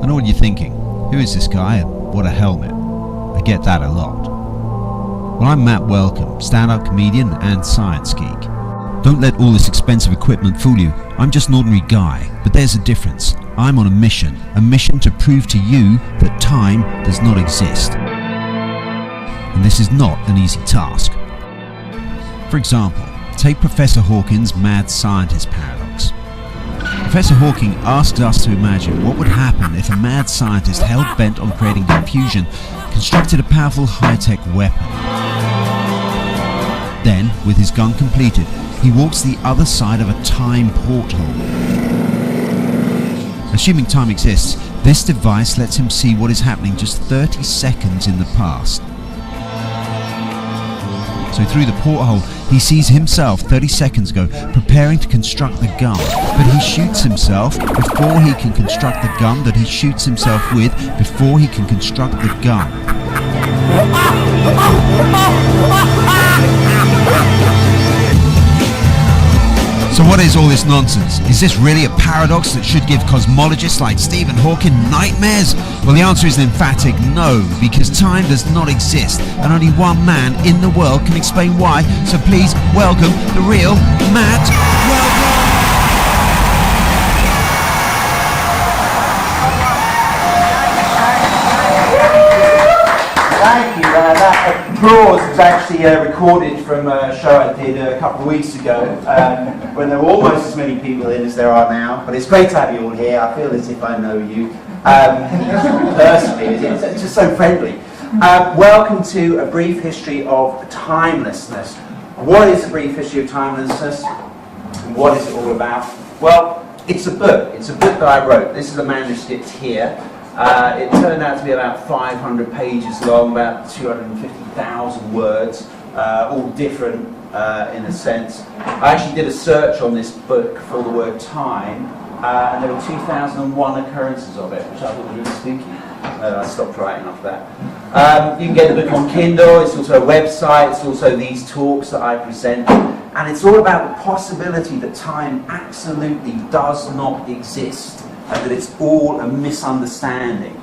I know what you're thinking. Who is this guy and what a helmet? I get that a lot. Well, I'm Matt Welcome, stand-up comedian and science geek. Don't let all this expensive equipment fool you. I'm just an ordinary guy, but there's a difference. I'm on a mission to prove to you that time does not exist. And this is not an easy task. For example, take Professor Hawking's mad scientist paradox. Professor Hawking asked us to imagine what would happen if a mad scientist hell-bent on creating confusion constructed a powerful high-tech weapon. Then, with his gun completed, he walks the other side of a time porthole. Assuming time exists, this device lets him see what is happening just 30 seconds in the past. So through the porthole, he sees himself 30 seconds ago preparing to construct the gun, but he shoots himself before he can construct the gun that he shoots himself with before he can construct the gun. So what is all this nonsense? Is this really a paradox that should give cosmologists like Stephen Hawking nightmares? Well, the answer is an emphatic no, because time does not exist, and only one man in the world can explain why. So please welcome the real Matt Welcome! Thank you. That applause was actually recorded from a show I did a couple of weeks ago when there were almost as many people in as there are now. But it's great to have you all here. I feel as if I know you personally. It's just so friendly. Welcome to A Brief History of Timelessness. What is A Brief History of Timelessness? And what is it all about? Well, it's a book. It's a book that I wrote. This is a manuscript here. It turned out to be about 500 pages long, about 250,000 words, all different in a sense. I actually did a search on this book for the word time, and there were 2001 occurrences of it, which I thought was really spooky. I stopped writing after that. You can get the book on Kindle. It's also a website. It's also these talks that I present. And it's all about the possibility that time absolutely does not exist, and that it's all a misunderstanding.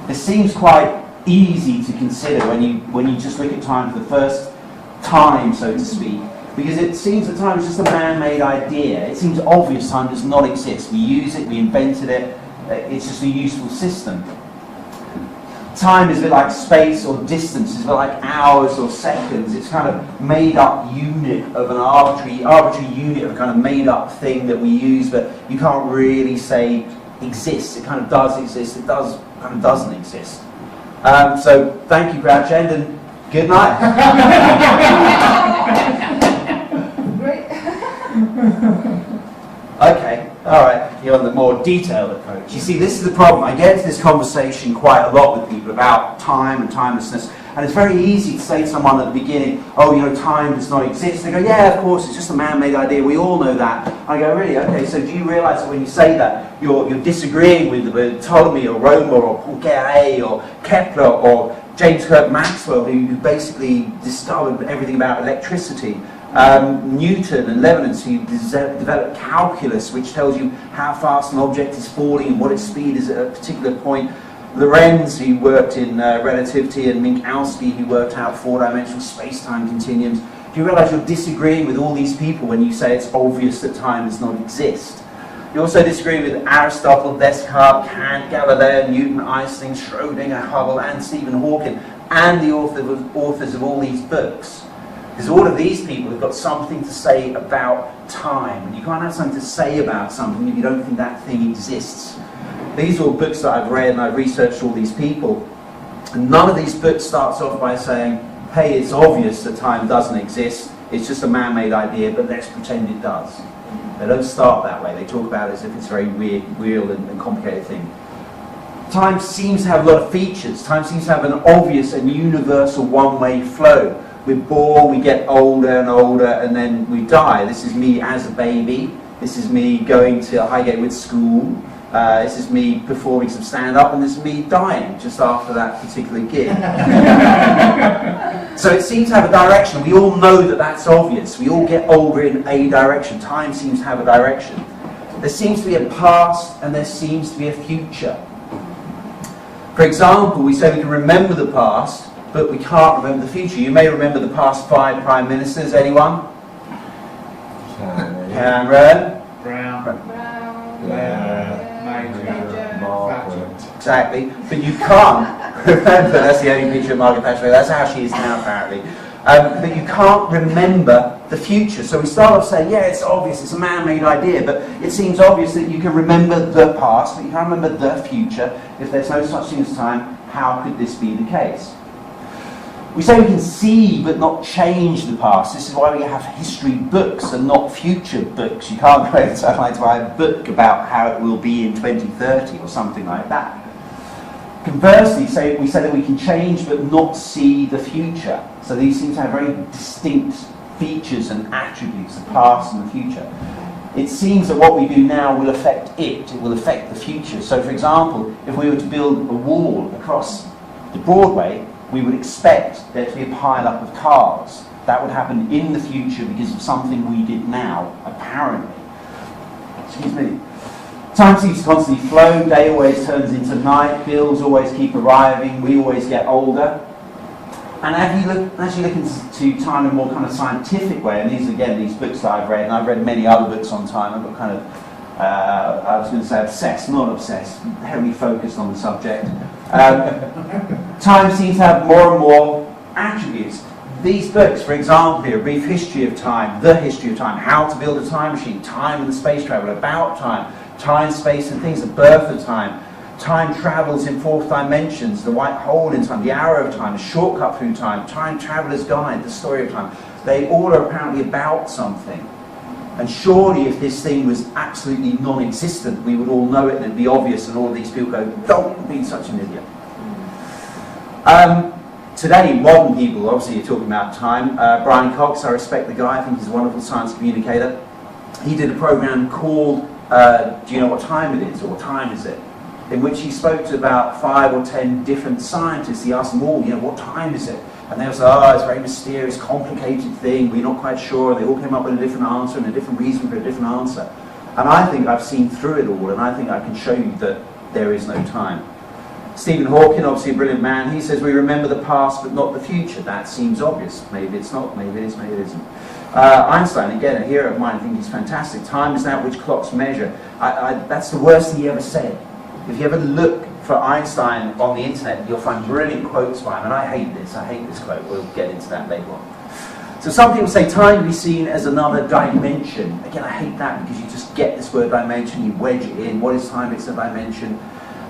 It seems quite easy to consider when you just look at time for the first time, so to speak, because it seems that time is just a man-made idea. It seems obvious time does not exist. We use it, we invented it, it's just a useful system. Time is a bit like space or distance, it's a bit like hours or seconds. It's kind of made-up unit of an arbitrary unit of a kind of made-up thing that we use, but you can't really say exists. It kind of does exist, it kind of doesn't exist. So thank you, Crouch End, and good night. Great. Okay, alright, you're on the more detailed approach. You see, this is the problem. I get into this conversation quite a lot with people about time and timelessness, and it's very easy to say to someone at the beginning, oh, you know, time does not exist. They go, yeah, of course, it's just a man-made idea, we all know that. I go, really? Okay, so do you realise that when you say that, you're disagreeing with Ptolemy or Römer or Poincaré or Kepler or James Clerk Maxwell, who basically discovered everything about electricity. Newton and Leibniz, who developed calculus, which tells you how fast an object is falling and what its speed is at a particular point. Lorentz, who worked in relativity, and Minkowski, who worked out four-dimensional space-time continuums. Do you realise you're disagreeing with all these people when you say it's obvious that time does not exist? You also disagree with Aristotle, Descartes, Kant, Galileo, Newton, Einstein, Schrödinger, Hubble, and Stephen Hawking, and the authors of all these books. Because all of these people have got something to say about time, and you can't have something to say about something if you don't think that thing exists. These are all books that I've read, and I've researched all these people. And none of these books starts off by saying, hey, it's obvious that time doesn't exist, it's just a man-made idea, but let's pretend it does. They don't start that way. They talk about it as if it's a very weird, real and complicated thing. Time seems to have a lot of features. Time seems to have an obvious and universal one-way flow. We're born, we get older and older, and then we die. This is me as a baby. This is me going to Highgate with school. This is me performing some stand-up, and this is me dying just after that particular gig. So it seems to have a direction. We all know that that's obvious. We all get older in a direction. Time seems to have a direction. There seems to be a past, and there seems to be a future. For example, we say we can remember the past, but we can't remember the future. You may remember the past 5 prime ministers. Anyone? Cameron. Brown. Major. Exactly. But you can't remember, that's the only picture of Margaret Thatcher, that's how she is now apparently. But you can't remember the future. So we start off saying, yeah, it's obvious, it's a man-made idea, but it seems obvious that you can remember the past, but you can't remember the future. If there's no such thing as time, how could this be the case? We say we can see but not change the past. This is why we have history books and not future books. You can't go to buy a book about how it will be in 2030 or something like that. Conversely, we say that we can change but not see the future. So these seem to have very distinct features and attributes, the past and the future. It seems that what we do now will affect it will affect the future. So for example, if we were to build a wall across the Broadway, we would expect there to be a pile-up of cars. That would happen in the future because of something we did now, apparently. Excuse me. Time seems to constantly flow, day always turns into night, bills always keep arriving, we always get older. And as you look into time in a more kind of scientific way, and these books that I've read, and I've read many other books on time, I've got kind of, I was going to say obsessed, not obsessed, heavily focused on the subject. Time seems to have more and more attributes. These books, for example, here, A Brief History of Time, The History of Time, How to Build a Time Machine, Time and Space Travel, About Time, Time, Space and Things, The Birth of Time, Time Travels in Fourth Dimensions, The White Hole in Time, The Arrow of Time, A Shortcut Through Time, Time Traveler's Guide, The Story of Time. They all are apparently about something. And surely if this thing was absolutely non-existent, we would all know it and it'd be obvious, and all of these people go, don't be such an idiot. Today, modern people, obviously you're talking about time. Brian Cox, I respect the guy, I think he's a wonderful science communicator. He did a program called Do You Know What Time It Is, or What Time Is It? In which he spoke to about 5 or 10 different scientists. He asked them all, what time is it? And they were like, it's a very mysterious, complicated thing, we're not quite sure. They all came up with a different answer and a different reason for a different answer. And I think I've seen through it all, and I think I can show you that there is no time. Stephen Hawking, obviously a brilliant man, he says we remember the past but not the future. That seems obvious. Maybe it's not, maybe it is, maybe it isn't. Einstein, again, a hero of mine, I think he's fantastic. Time is that which clocks measure. That's the worst thing he ever said. If you ever look for Einstein on the internet, you'll find brilliant quotes by him, and I hate this quote, we'll get into that later on. So some people say time can be seen as another dimension. Again, I hate that because you just get this word dimension, you wedge it in, what is time? It's a dimension.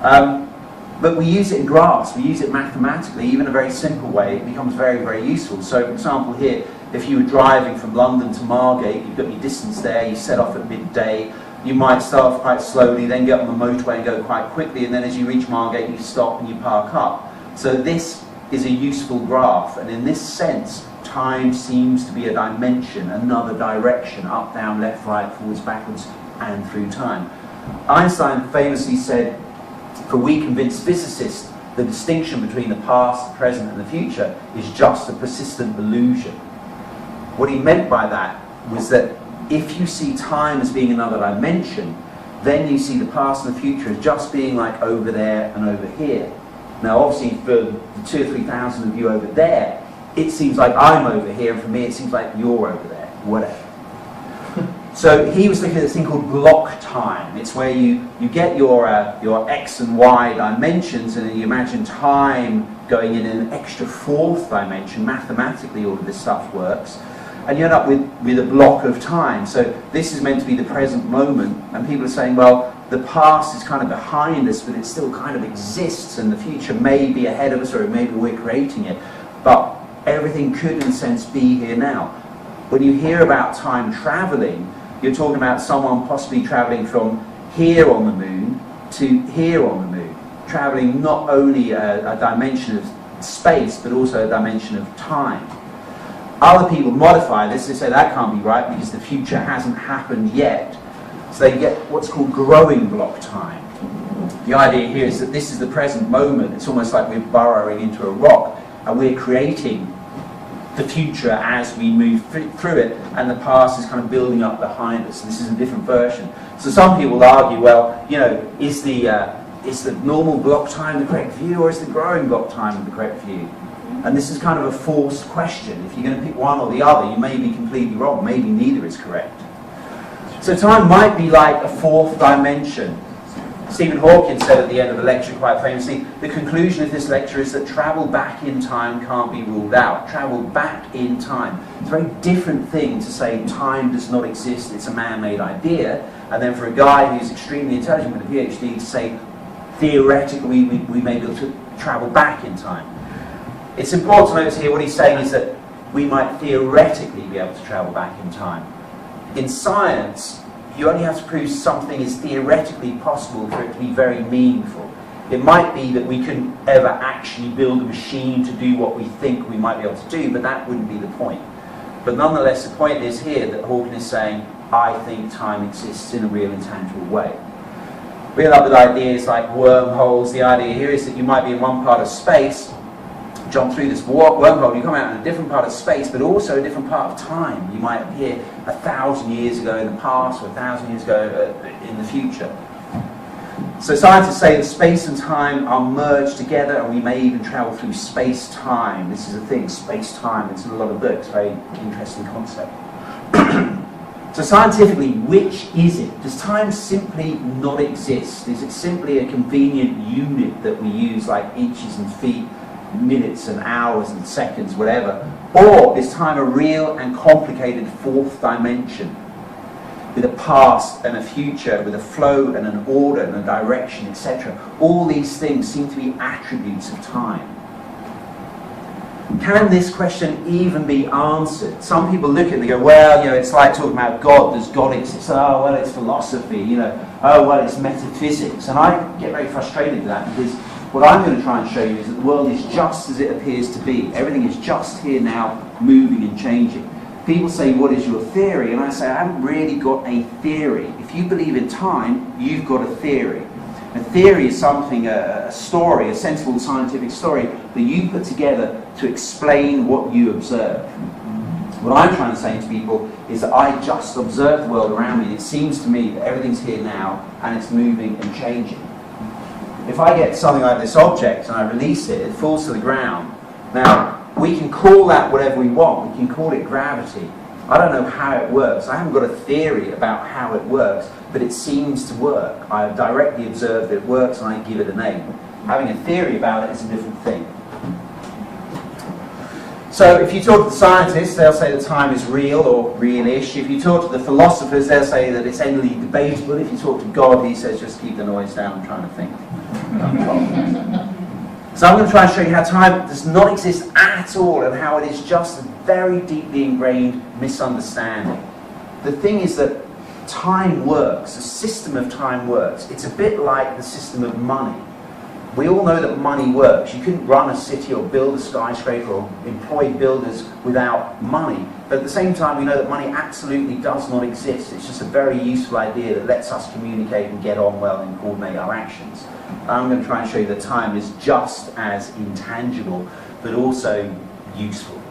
But we use it in graphs, we use it mathematically, even in a very simple way, it becomes very, very useful. So for example here, if you were driving from London to Margate, you've got your distance there, you set off at midday, you might start off quite slowly, then get on the motorway and go quite quickly, and then as you reach Margate you stop and you park up. So this is a useful graph, and in this sense time seems to be a dimension, another direction, up, down, left, right, forwards, backwards, and through time. Einstein famously said, for we convinced physicists, the distinction between the past, the present and the future is just a persistent illusion. What he meant by that was that if you see time as being another dimension, then you see the past and the future as just being like over there and over here. Now obviously for the 2,000 or 3,000 of you over there, it seems like I'm over here, and for me it seems like you're over there, whatever. So he was looking at this thing called block time. It's where you get your x and y dimensions, and then you imagine time going in an extra 4th dimension. Mathematically all of this stuff works. And you end up with a block of time. So this is meant to be the present moment, and people are saying, well, the past is kind of behind us, but it still kind of exists, and the future may be ahead of us, or maybe we're creating it. But everything could, in a sense, be here now. When you hear about time traveling, you're talking about someone possibly traveling from here on the moon to here on the moon, traveling not only a dimension of space, but also a dimension of time. Other people modify this, they say that can't be right because the future hasn't happened yet. So they get what's called growing block time. The idea here is that this is the present moment. It's almost like we're burrowing into a rock, and we're creating the future as we move through it, and the past is kind of building up behind us. This is a different version. So some people will argue, well, is the is the normal block time the correct view, or is the growing block time the correct view? And this is kind of a forced question. If you're going to pick one or the other, you may be completely wrong. Maybe neither is correct. So time might be like a fourth dimension. Stephen Hawking said at the end of the lecture quite famously, the conclusion of this lecture is that travel back in time can't be ruled out. Travel back in time. It's a very different thing to say time does not exist, it's a man-made idea, and then for a guy who's extremely intelligent with a PhD to say theoretically we may be able to travel back in time. It's important to notice here what he's saying is that we might theoretically be able to travel back in time. In science, you only have to prove something is theoretically possible for it to be very meaningful. It might be that we couldn't ever actually build a machine to do what we think we might be able to do, but that wouldn't be the point. But nonetheless, the point is here that Hawking is saying, I think time exists in a real intangible way. We end up with ideas like wormholes. The idea here is that you might be in one part of space, jump through this wormhole, you come out in a different part of space, but also a different part of time. You might appear 1,000 years ago in the past, or 1,000 years ago in the future. So scientists say that space and time are merged together, and we may even travel through space-time. This is a thing, space-time. It's in a lot of books, very interesting concept. So scientifically, which is it? Does time simply not exist? Is it simply a convenient unit that we use like inches and feet, minutes and hours and seconds, whatever? Or is time a real and complicated fourth dimension with a past and a future, with a flow and an order and a direction, etc.? All these things seem to be attributes of time. Can this question even be answered? Some people look at it and they go, well, you know, it's like talking about God. Does God exist? Oh, well, it's philosophy, you know. Oh, well, it's metaphysics. And I get very frustrated with that, because what I'm going to try and show you is that the world is just as it appears to be. Everything is just here now, moving and changing. People say, what is your theory? And I say, I haven't really got a theory. If you believe in time, you've got a theory. A theory is something, a story, a sensible scientific story that you put together to explain what you observe. What I'm trying to say to people is that I just observe the world around me, and it seems to me that everything's here now and it's moving and changing. If I get something like this object and I release it, it falls to the ground. Now, we can call that whatever we want. We can call it gravity. I don't know how it works. I haven't got a theory about how it works, but it seems to work. I have directly observed that it works and I give it a name. Having a theory about it is a different thing. So if you talk to the scientists, they'll say that time is real or real-ish. If you talk to the philosophers, they'll say that it's endlessly debatable. If you talk to God, he says just keep the noise down, I'm trying to think. So I'm going to try and show you how time does not exist at all, and how it is just a very deeply ingrained misunderstanding. The thing is that time works, the system of time works. It's a bit like the system of money. We all know that money works. You couldn't run a city or build a skyscraper or employ builders without money. But at the same time, we know that money absolutely does not exist. It's just a very useful idea that lets us communicate and get on well and coordinate our actions. I'm going to try and show you that time is just as intangible, but also useful.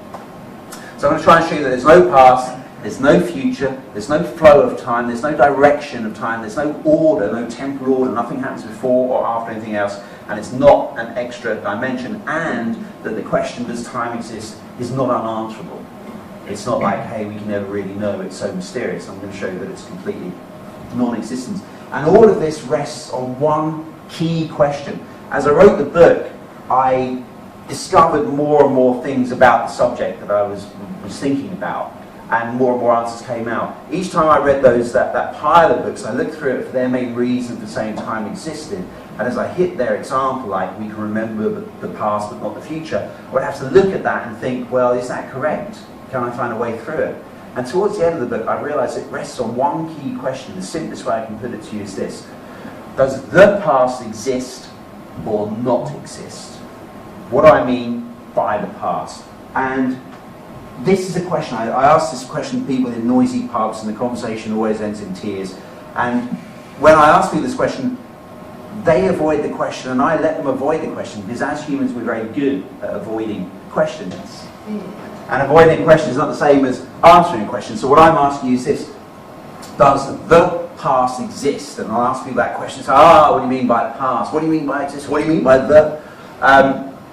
So I'm going to try and show you that there's no past, there's no future, there's no flow of time, there's no direction of time, there's no order, no temporal order, nothing happens before or after anything else, and it's not an extra dimension, and that the question, does time exist, is not unanswerable. It's not like, hey, we can never really know, it's so mysterious. I'm going to show you that it's completely non-existent. And all of this rests on one key question. As I wrote the book, I discovered more and more things about the subject that I was thinking about, and more answers came out. Each time I read that pile of books, I looked through it for their main reason for saying time existed, and as I hit their example, like we can remember the past but not the future, I would have to look at that and think, well, is that correct? Can I find a way through it? And towards the end of the book, I realized it rests on one key question. The simplest way I can put it to you is this: does the past exist or not exist? What do I mean by the past? And this is a question, I ask this question to people in noisy pubs, and the conversation always ends in tears. And when I ask people this question, they avoid the question, and I let them avoid the question, because as humans we're very good at avoiding questions. And avoiding questions is not the same as answering a question. So what I'm asking you is this: does the past exists? And I'll ask people that question. So, what do you mean by the past? What do you mean by exists? What do you mean by the?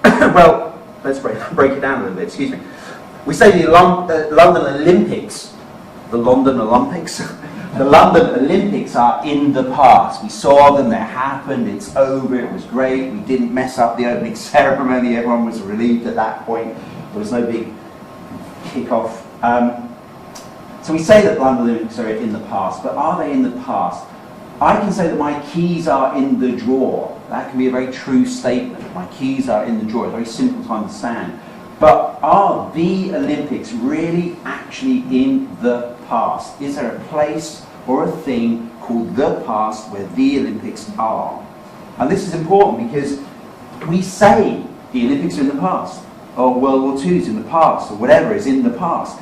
Well, let's break it down a little bit. Excuse me. We say the London Olympics, the London Olympics are in the past. We saw them, they happened, it's over, it was great, we didn't mess up the opening ceremony, everyone was relieved at that point, there was no big kick-off. So we say that the London Olympics are in the past, but are they in the past? I can say that my keys are in the drawer. That can be a very true statement. My keys are in the drawer, it's very simple to understand. But are the Olympics really actually in the past? Is there a place or a thing called the past where the Olympics are? And this is important because we say the Olympics are in the past, or World War II is in the past, or whatever is in the past.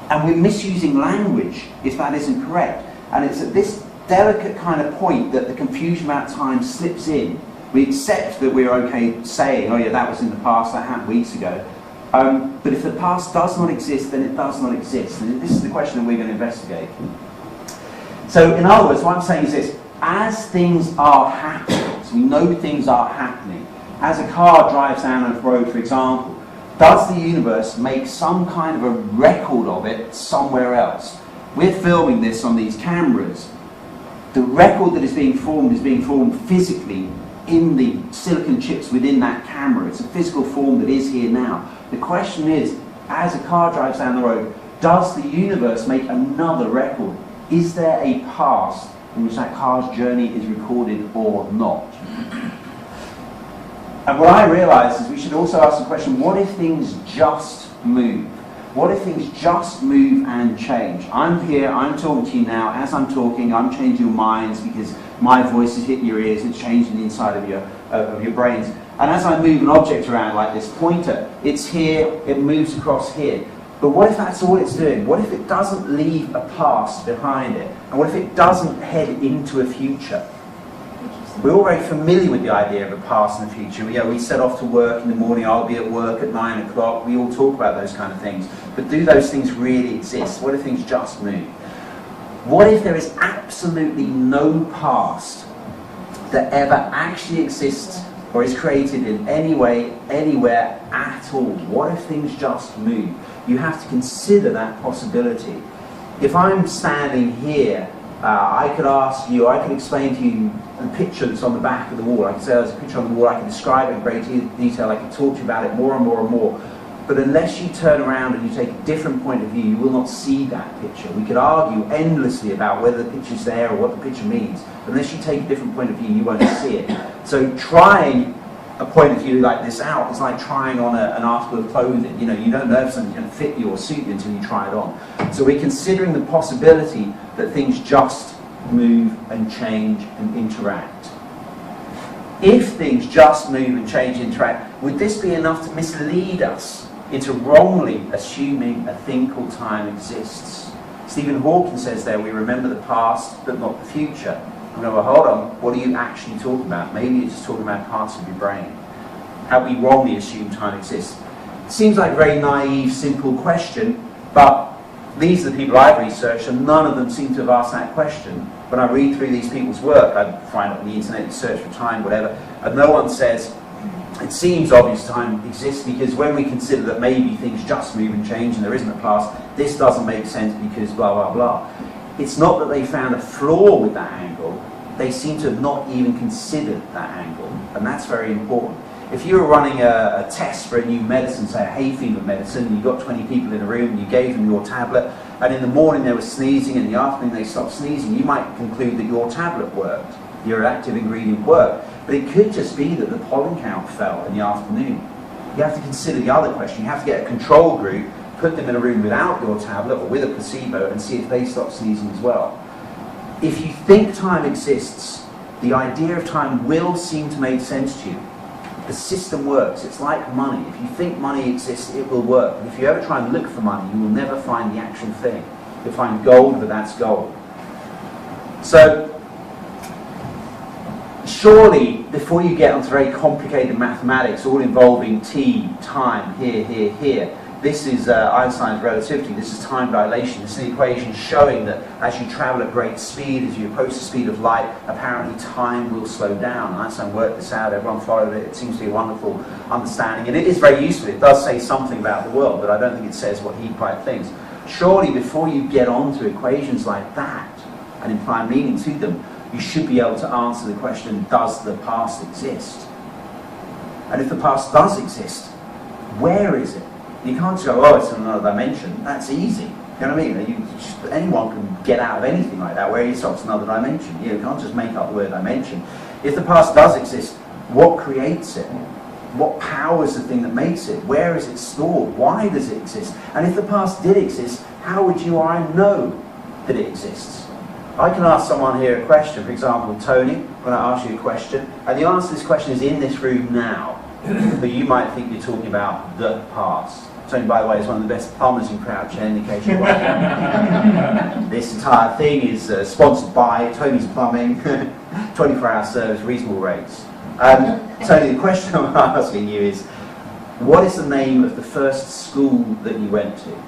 And we're misusing language if that isn't correct. And it's at this delicate kind of point that the confusion about time slips in. We accept that we're okay saying, oh yeah, that was in the past, that happened weeks ago. But if the past does not exist, then it does not exist. And this is the question that we're going to investigate. So in other words, what I'm saying is this: as things are happening, so we know things are happening, as a car drives down a road, for example, does the universe make some kind of a record of it somewhere else? We're filming this on these cameras. The record that is being formed physically in the silicon chips within that camera. It's a physical form that is here now. The question is, as a car drives down the road, does the universe make another record? Is there a past in which that car's journey is recorded or not? And what I realize is we should also ask the question, what if things just move? What if things just move and change? I'm here, I'm talking to you now. As I'm talking, I'm changing your minds because my voice is hitting your ears, it's changing the inside of your brains. And as I move an object around like this pointer, it's here, it moves across here. But what if that's all it's doing? What if it doesn't leave a past behind it? And what if it doesn't head into a future? We're all very familiar with the idea of a past and a future. We set off to work in the morning, I'll be at work at 9 o'clock. We all talk about those kind of things. But do those things really exist? What if things just move? What if there is absolutely no past that ever actually exists or is created in any way, anywhere at all? What if things just move? You have to consider that possibility. If I'm standing here, I could ask you, I could explain to you a picture that's on the back of the wall. I could say there's a picture on the wall, I can describe it in great detail, I can talk to you about it more and more and more. But unless you turn around and you take a different point of view, you will not see that picture. We could argue endlessly about whether the picture's there or what the picture means. But unless you take a different point of view, you won't see it. So trying a point of view like this out is like trying on an article of clothing. You don't know if something's going to fit you or suit you until you try it on. So we're considering the possibility that things just move and change and interact. If things just move and change and interact, would this be enough to mislead us into wrongly assuming a thing called time exists? Stephen Hawking says there, we remember the past but not the future. Well, hold on, what are you actually talking about? Maybe you're just talking about parts of your brain. Have we wrongly assumed time exists? It seems like a very naive, simple question, but these are the people I've researched, and none of them seem to have asked that question. When I read through these people's work, I find it on the internet, you search for time, whatever, and no one says, it seems obvious time exists because when we consider that maybe things just move and change and there isn't a past, this doesn't make sense because blah, blah, blah. It's not that they found a flaw with that angle, they seem to have not even considered that angle, and that's very important. If you were running a test for a new medicine, say a hay fever medicine, and you got 20 people in a room and you gave them your tablet, and in the morning they were sneezing and in the afternoon they stopped sneezing, you might conclude that your tablet worked, your active ingredient worked. But it could just be that the pollen count fell in the afternoon. You have to consider the other question. You have to get a control group, put them in a room without your tablet or with a placebo and see if they stop sneezing as well. If you think time exists, the idea of time will seem to make sense to you. The system works. It's like money. If you think money exists, it will work. And if you ever try and look for money, you will never find the actual thing. You'll find gold, but that's gold. So, surely, before you get onto very complicated mathematics, all involving t, time, here, This is Einstein's relativity, this is time dilation, this is the equation showing that as you travel at great speed, as you approach the speed of light, apparently time will slow down. Einstein worked this out, everyone followed it, it seems to be a wonderful understanding, and it is very useful. It does say something about the world, but I don't think it says what he quite thinks. Surely before you get on to equations like that, and imply meaning to them, you should be able to answer the question, does the past exist? And if the past does exist, where is it? You can't just go, oh, it's in another dimension. That's easy. You know what I mean? Anyone can get out of anything like that. Where you stop, it's another dimension. You can't just make up the word dimension. If the past does exist, what creates it? What power is the thing that makes it? Where is it stored? Why does it exist? And if the past did exist, how would you or I know that it exists? I can ask someone here a question, for example, Tony, when I ask you a question, and the answer to this question is in this room now, but you might think you're talking about the past. Tony, by the way, is one of the best plumbers in Crouch End, in case you're wondering. This entire thing is sponsored by Tony's Plumbing, 24-hour service, reasonable rates. Tony, the question I'm asking you is, what is the name of the first school that you went to?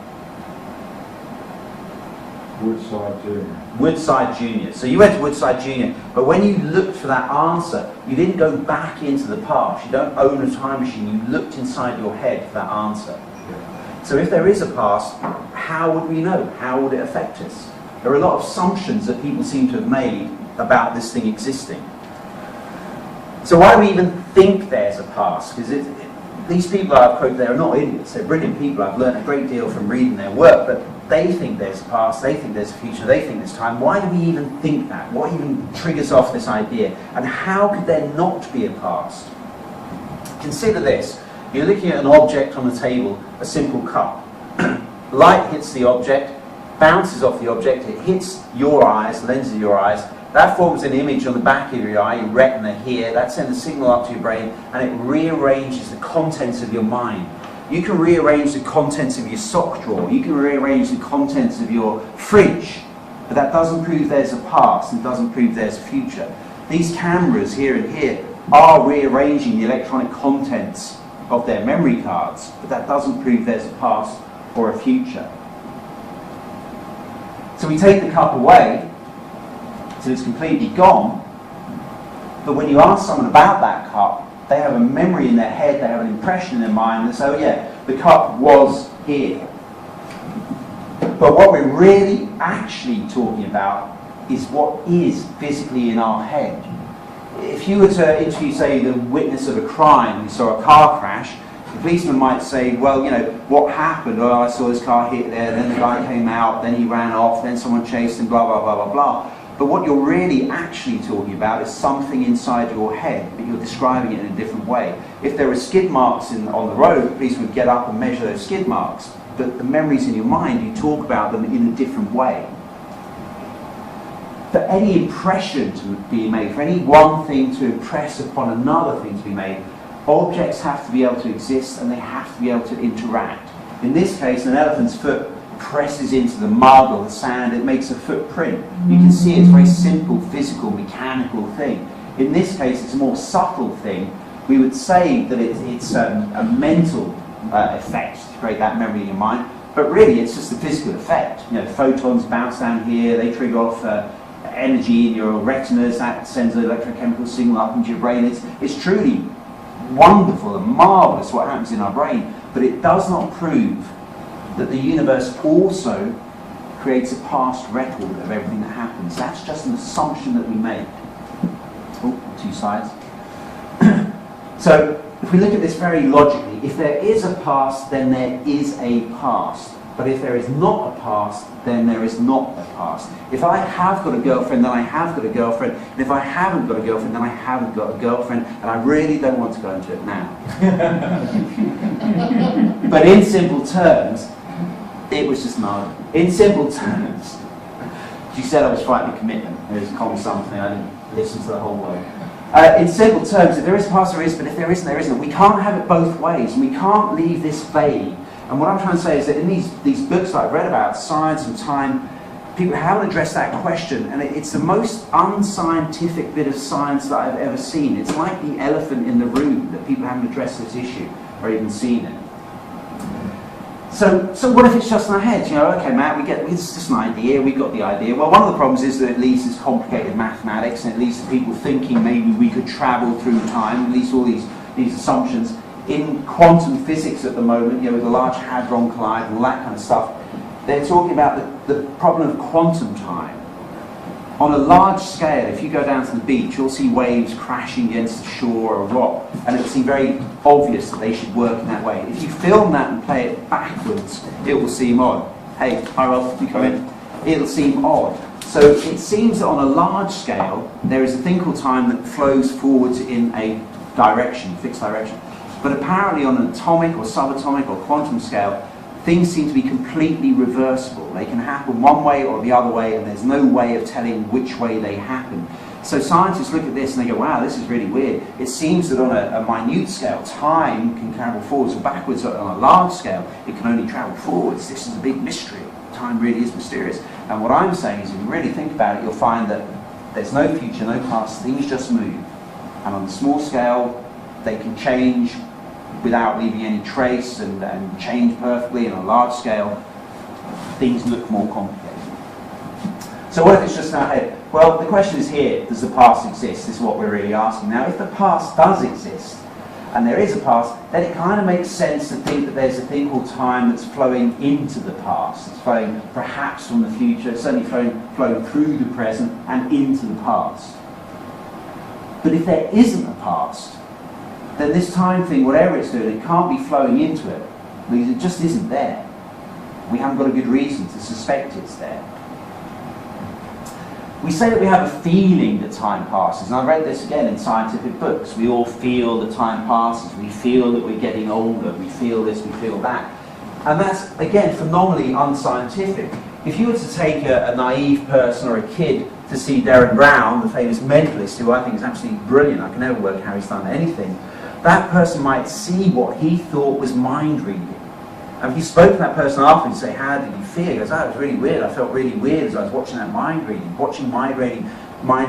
Woodside Junior. Woodside Junior. So you went to Woodside Junior, but when you looked for that answer, you didn't go back into the past. You don't own a time machine. You looked inside your head for that answer. So if there is a past, how would we know? How would it affect us? There are a lot of assumptions that people seem to have made about this thing existing. So why do we even think there's a past? Because these people I've quoted, they're not idiots. They're brilliant people. I've learned a great deal from reading their work, but they think there's a past, they think there's a future, they think there's time. Why do we even think that? What even triggers off this idea? And how could there not be a past? Consider this. You're looking at an object on the table, a simple cup. Light hits the object, bounces off the object, it hits your eyes, the lens of your eyes. That forms an image on the back of your eye, your retina here. That sends a signal up to your brain, and it rearranges the contents of your mind. You can rearrange the contents of your sock drawer. You can rearrange the contents of your fridge. But that doesn't prove there's a past, and doesn't prove there's a future. These cameras here and here are rearranging the electronic contents of their memory cards, but that doesn't prove there's a past or a future. So we take the cup away, so it's completely gone, but when you ask someone about that cup, they have a memory in their head, they have an impression in their mind that says, oh yeah, the cup was here. But what we're really actually talking about is what is physically in our head. If you were to interview, say, the witness of a crime who saw a car crash, the policeman might say, well, you know, what happened? Oh, I saw this car hit there, then the guy came out, then he ran off, then someone chased him, blah, blah, blah, blah, blah. But what you're really actually talking about is something inside your head, but you're describing it in a different way. If there were skid marks on the road, the police would get up and measure those skid marks. But the memories in your mind, you talk about them in a different way. For any impression to be made, for any one thing to impress upon another thing to be made, objects have to be able to exist and they have to be able to interact. In this case, an elephant's foot presses into the mud or the sand, it makes a footprint. You can see it's a very simple, physical, mechanical thing. In this case, it's a more subtle thing. We would say that it's a mental effect to create that memory in your mind, but really it's just a physical effect. You know, photons bounce down here, they trigger off energy in your retinas, that sends an electrochemical signal up into your brain. It's truly wonderful and marvellous what happens in our brain, but it does not prove that the universe also creates a past record of everything that happens. That's just an assumption that we make. Oh, two sides. So, if we look at this very logically, if there is a past, then there is a past. But if there is not a past, then there is not a past. If I have got a girlfriend, then I have got a girlfriend. And if I haven't got a girlfriend, then I haven't got a girlfriend. And I really don't want to go into it now. But in simple terms, it was just no. In simple terms, she said I was fighting a commitment. It was something, I didn't listen to the whole way. In simple terms, if there is a past, there is, but if there isn't, there isn't. We can't have it both ways, and we can't leave this vague. And what I'm trying to say is that in these books that I've read about science and time, people haven't addressed that question, and it's the most unscientific bit of science that I've ever seen. It's like the elephant in the room, that people haven't addressed this issue or even seen it. So what if it's just in our heads? You know, okay, Matt, it's just an idea, we got the idea. Well, one of the problems is that it leads to complicated mathematics, and it leads to people thinking maybe we could travel through time, at least all these assumptions. In quantum physics at the moment, you know, with the Large Hadron Collider and all that kind of stuff, they're talking about the problem of quantum time. On a large scale, if you go down to the beach, you'll see waves crashing against the shore or a rock, and it'll seem very obvious that they should work in that way. If you film that and play it backwards, it will seem odd. Hey, hi Ralph, you come in. It'll seem odd. So it seems that on a large scale, there is a thing called time that flows forwards in a direction, fixed direction. But apparently on an atomic or subatomic or quantum scale, things seem to be completely reversible. They can happen one way or the other way, and there's no way of telling which way they happen. So scientists look at this and they go, wow, this is really weird. It seems that on a minute scale, time can travel forwards or backwards. On a large scale, it can only travel forwards. This is a big mystery. Time really is mysterious. And what I'm saying is, if you really think about it, you'll find that there's no future, no past. Things just move. And on a small scale, they can change without leaving any trace and change perfectly. On a large scale, things look more complicated. So what if it's just in our head? Well, the question is here, does the past exist? This is what we're really asking. Now, if the past does exist, and there is a past, then it kind of makes sense to think that there's a thing called time that's flowing into the past. It's flowing perhaps from the future, certainly flowing through the present and into the past. But if there isn't a past, then this time thing, whatever it's doing, it can't be flowing into it, because it just isn't there. We haven't got a good reason to suspect it's there. We say that we have a feeling that time passes, and I've read this again in scientific books. We all feel that time passes, we feel that we're getting older, we feel this, we feel that. And that's, again, phenomenally unscientific. If you were to take a naive person or a kid to see Derren Brown, the famous mentalist, who I think is absolutely brilliant, I can never work how he's done anything, that person might see what he thought was mind reading. And if you spoke to that person after and say, how did you feel? He goes, oh, it was really weird. I felt really weird as I was watching that mind reading. Watching mind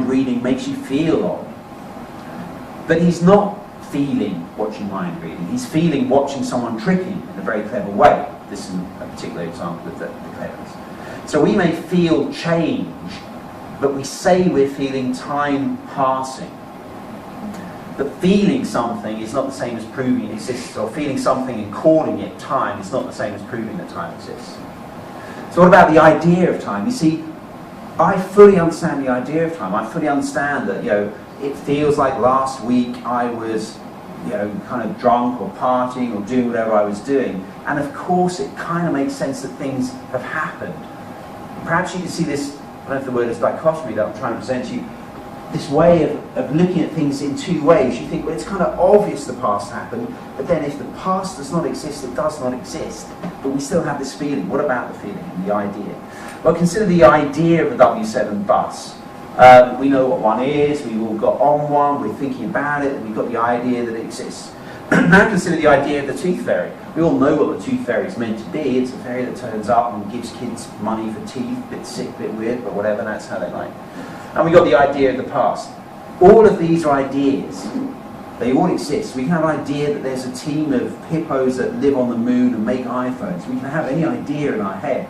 reading makes you feel odd. But he's not feeling watching mind reading. He's feeling watching someone tricking in a very clever way. This is a particular example of the cleverness. So we may feel change, but we say we're feeling time passing. But feeling something is not the same as proving it exists, or feeling something and calling it time is not the same as proving that time exists. So what about the idea of time? You see, I fully understand the idea of time. I fully understand that, it feels like last week I was, kind of drunk or partying or doing whatever I was doing. And of course it kind of makes sense that things have happened. Perhaps you can see this, I don't know if the word is dichotomy that I'm trying to present to you, this way of looking at things in two ways. You think, well, it's kind of obvious the past happened, but then if the past does not exist, it does not exist. But we still have this feeling. What about the feeling and the idea? Well, consider the idea of the W7 bus. We know what one is, we've all got on one, we're thinking about it, and we've got the idea that it exists. Now consider the idea of the tooth fairy. We all know what the tooth fairy is meant to be. It's a fairy that turns up and gives kids money for teeth, a bit sick, a bit weird, but whatever, that's how they like. And we got the idea of the past. All of these are ideas. They all exist. We can have an idea that there's a team of hippos that live on the moon and make iPhones. We can have any idea in our head.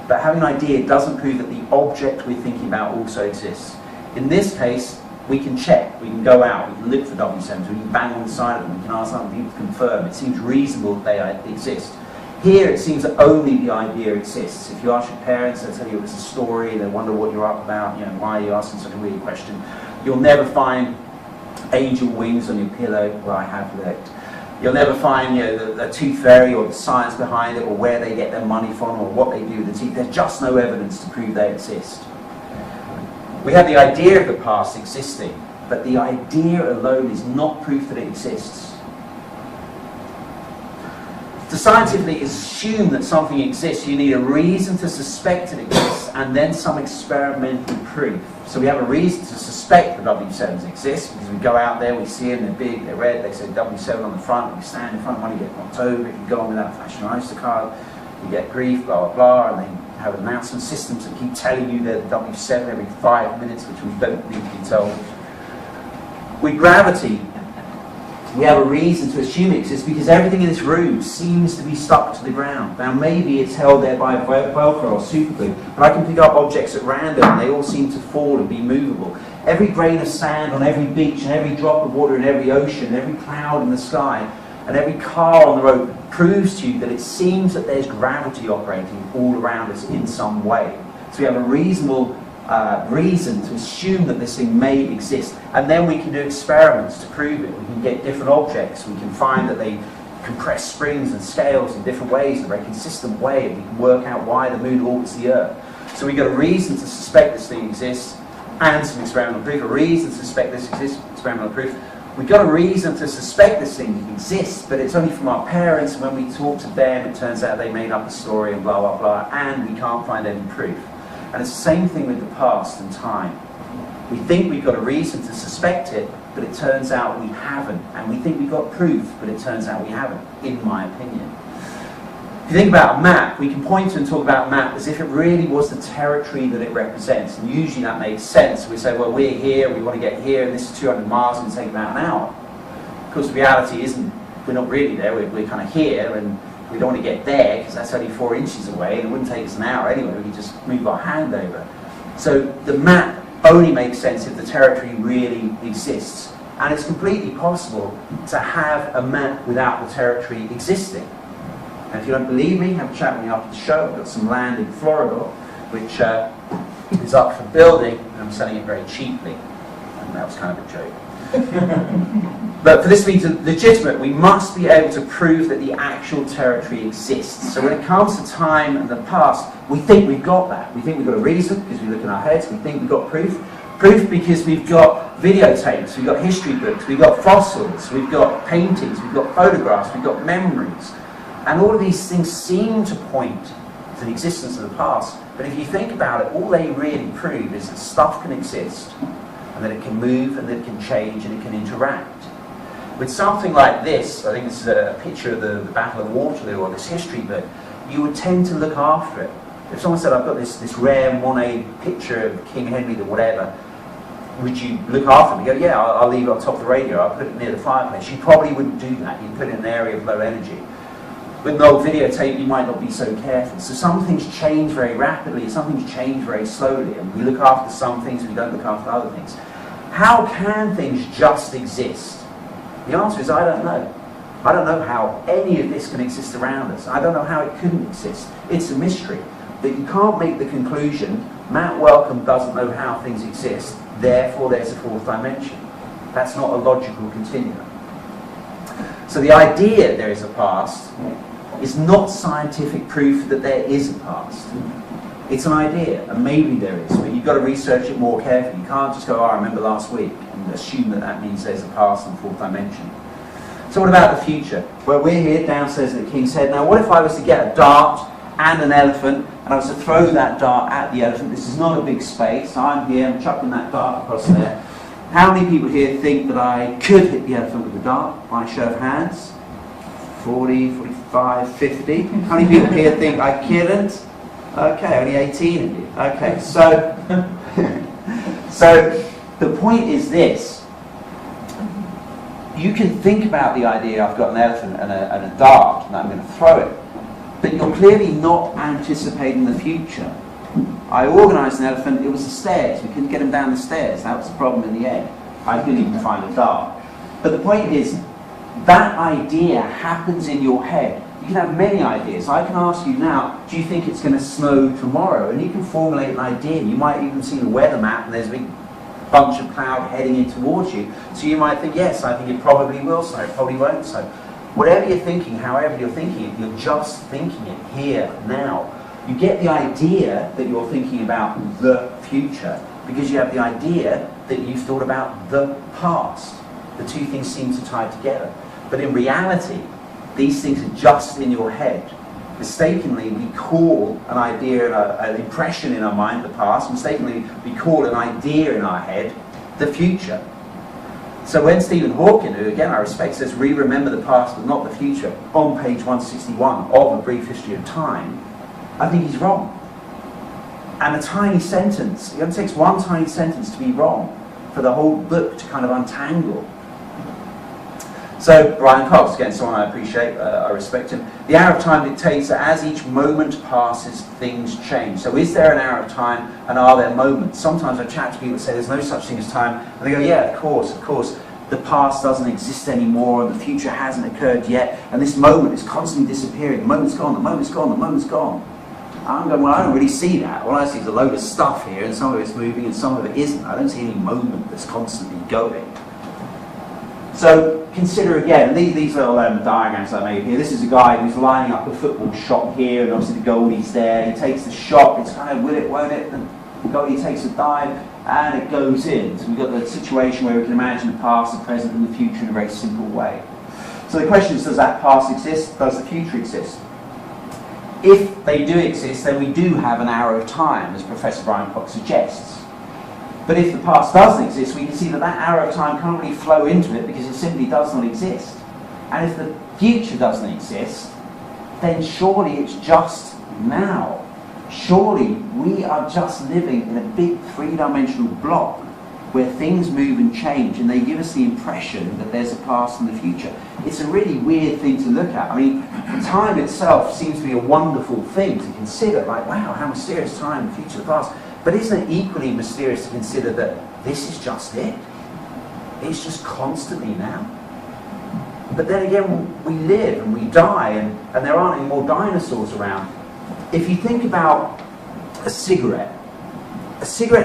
But having an idea doesn't prove that the object we're thinking about also exists. In this case, we can check. We can go out. We can look for W7s. We can bang on the side of them. We can ask other people to confirm. It seems reasonable that they exist. Here it seems that only the idea exists. If you ask your parents, they'll tell you it's a story, they wonder what you're up about, why are you asking such a weird question. You'll never find angel wings on your pillow. Well, I have looked. You'll never find the tooth fairy or the science behind it or where they get their money from or what they do with the teeth. There's just no evidence to prove they exist. We have the idea of the past existing, but the idea alone is not proof that it exists. To scientifically assume that something exists, you need a reason to suspect it exists and then some experimental proof. So we have a reason to suspect the W7s exist because we go out there, we see them, they're big, they're red, they say W7 on the front, we stand in front of one, you get knocked over, if you go on without a fashion Oyster card, you get grief, blah, blah, blah, and they have announcement systems that keep telling you they're the W7 every 5 minutes, which we don't need to be told. With gravity, We have a reason to assume it exists because everything in this room seems to be stuck to the ground. Now maybe it's held there by Velcro or super glue, but I can pick up objects at random and they all seem to fall and be movable. Every grain of sand on every beach and every drop of water in every ocean, every cloud in the sky, and every car on the road proves to you that it seems that there's gravity operating all around us in some way. So we have a reasonable reason to assume that this thing may exist, and then we can do experiments to prove it. We can get different objects, we can find that they compress springs and scales in different ways, in a very consistent way, and we can work out why the moon orbits the Earth. So we've got a reason to suspect this thing exists, and some experimental proof. A reason to suspect this exists, experimental proof. We've got a reason to suspect this thing exists, but it's only from our parents, and when we talk to them, it turns out they made up a story and blah, blah, blah, and we can't find any proof. And it's the same thing with the past and time. We think we've got a reason to suspect it, but it turns out we haven't. And we think we've got proof, but it turns out we haven't, in my opinion. If you think about a map, we can point to and talk about a map as if it really was the territory that it represents. And usually that makes sense. We say, well, we're here, we want to get here, and this is 200 miles, and it's take about an hour. Of course, the reality isn't, we're not really there, we're kind of here, and we don't want to get there because that's only 4 inches away and it wouldn't take us an hour anyway, we could just move our hand over. So the map only makes sense if the territory really exists. And it's completely possible to have a map without the territory existing. And if you don't believe me, have a chat with me after the show. I've got some land in Florida which is up for building, and I'm selling it very cheaply. And that was kind of a joke. But for this to be legitimate, we must be able to prove that the actual territory exists. So when it comes to time and the past, we think we've got that. We think we've got a reason because we look in our heads. We think we've got proof. Proof because we've got videotapes, we've got history books, we've got fossils, we've got paintings, we've got photographs, we've got memories. And all of these things seem to point to the existence of the past. But if you think about it, all they really prove is that stuff can exist, and that it can move, and that it can change, and it can interact. With something like this, I think this is a picture of the Battle of Waterloo, or this history book, you would tend to look after it. If someone said, I've got this rare Monet picture of King Henry or whatever, would you look after it? You go, yeah, I'll leave it on top of the radio, I'll put it near the fireplace. You probably wouldn't do that. You'd put it in an area of low energy. With an old videotape, you might not be so careful. So some things change very rapidly, some things change very slowly, and we look after some things, we don't look after other things. How can things just exist? The answer is, I don't know. I don't know how any of this can exist around us. I don't know how it couldn't exist. It's a mystery. But you can't make the conclusion, Matt Wellcome doesn't know how things exist, therefore there's a fourth dimension. That's not a logical continuum. So the idea there is a past is not scientific proof that there is a past. It's an idea, and maybe there is, but you've got to research it more carefully. You can't just go, oh, I remember last week, and assume that that means there's a past and fourth dimension. So what about the future? Well, we're here downstairs at the King's Head. Now, what if I was to get a dart and an elephant, and I was to throw that dart at the elephant? This is not a big space. I'm here, I'm chucking that dart across there. How many people here think that I could hit the elephant with a dart by show of hands? 40, 45, 50. How many people here think I couldn't? Okay, only 18 of you. Okay, so the point is this. You can think about the idea, I've got an elephant and a dart, and I'm going to throw it. But you're clearly not anticipating the future. I organised an elephant, it was the stairs. We couldn't get him down the stairs. That was the problem in the end. I couldn't even find a dart. But the point is, that idea happens in your head. You can have many ideas. I can ask you now, do you think it's going to snow tomorrow? And you can formulate an idea. You might even see the weather map and there's a big bunch of cloud heading in towards you. So you might think, yes, I think it probably will snow, it probably won't snow. Whatever you're thinking, however you're thinking it, you're just thinking it here, now. You get the idea that you're thinking about the future because you have the idea that you've thought about the past. The two things seem to tie together. But in reality, these things are just in your head. Mistakenly, we call an idea, an impression in our mind, the past. Mistakenly, we call an idea in our head, the future. So when Stephen Hawking, who again I respect, says, we remember the past but not the future, on page 161 of A Brief History of Time, I think he's wrong. And a tiny sentence, it only takes one tiny sentence to be wrong for the whole book to kind of untangle. So Brian Cox, again, someone I appreciate, I respect him. The arrow of time dictates that as each moment passes, things change. So is there an arrow of time, and are there moments? Sometimes I chat to people that say there's no such thing as time, and they go, yeah, of course. The past doesn't exist anymore, and the future hasn't occurred yet, and this moment is constantly disappearing. The moment's gone, the moment's gone, the moment's gone. I'm going, well, I don't really see that. All I see is a load of stuff here, and some of it's moving and some of it isn't. I don't see any moment that's constantly going. So consider again, and these little diagrams I made here. This is a guy who's lining up a football shot here, and obviously the goalie's there. He takes the shot, it's kind of will it, won't it? And the goalie takes a dive, and it goes in. So we've got the situation where we can imagine the past, the present, and the future in a very simple way. So the question is, does that past exist? Does the future exist? If they do exist, then we do have an arrow of time, as Professor Brian Cox suggests. But if the past doesn't exist, we can see that that arrow of time can't really flow into it because it simply does not exist. And if the future doesn't exist, then surely it's just now. Surely we are just living in a big three-dimensional block where things move and change, and they give us the impression that there's a past and a future. It's a really weird thing to look at. I mean, time itself seems to be a wonderful thing to consider, like, wow, how mysterious time, the future, the past. But isn't it equally mysterious to consider that this is just it? It's just constantly now. But then again, we live and we die, and there aren't any more dinosaurs around. If you think about a cigarette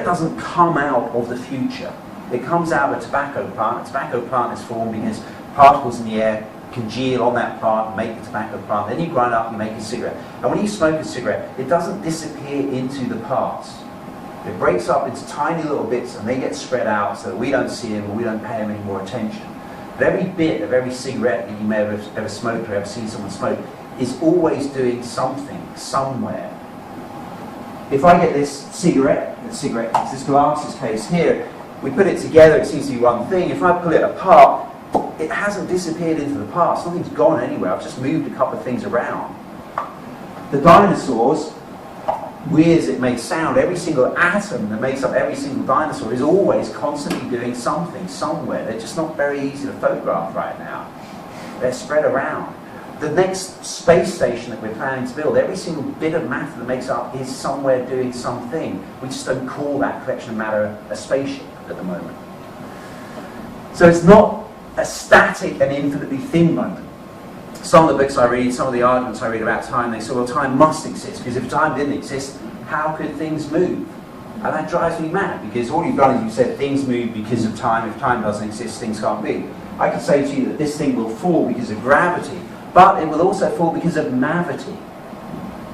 doesn't come out of the future. It comes out of a tobacco plant. A tobacco plant is formed because particles in the air congeal on that plant and make the tobacco plant. Then you grind up and you make a cigarette. And when you smoke a cigarette, it doesn't disappear into the past. It breaks up into tiny little bits, and they get spread out so that we don't see them or we don't pay them any more attention. But every bit of every cigarette that you may have ever smoked or ever seen someone smoke is always doing something, somewhere. If I get this cigarette, this glasses case here, we put it together, it seems to be one thing. If I pull it apart, it hasn't disappeared into the past. Nothing's gone anywhere. I've just moved a couple of things around. The dinosaurs, weird as it may sound, every single atom that makes up every single dinosaur is always constantly doing something, somewhere. They're just not very easy to photograph right now. They're spread around. The next space station that we're planning to build, every single bit of matter that makes up is somewhere doing something. We just don't call that collection of matter a spaceship at the moment. So it's not a static and infinitely thin moment. Some of the books I read, some of the arguments I read about time, they say, well, time must exist, because if time didn't exist, how could things move? And that drives me mad, because all you've done is you've said things move because of time. If time doesn't exist, things can't be. I could say to you that this thing will fall because of gravity, but it will also fall because of mavity.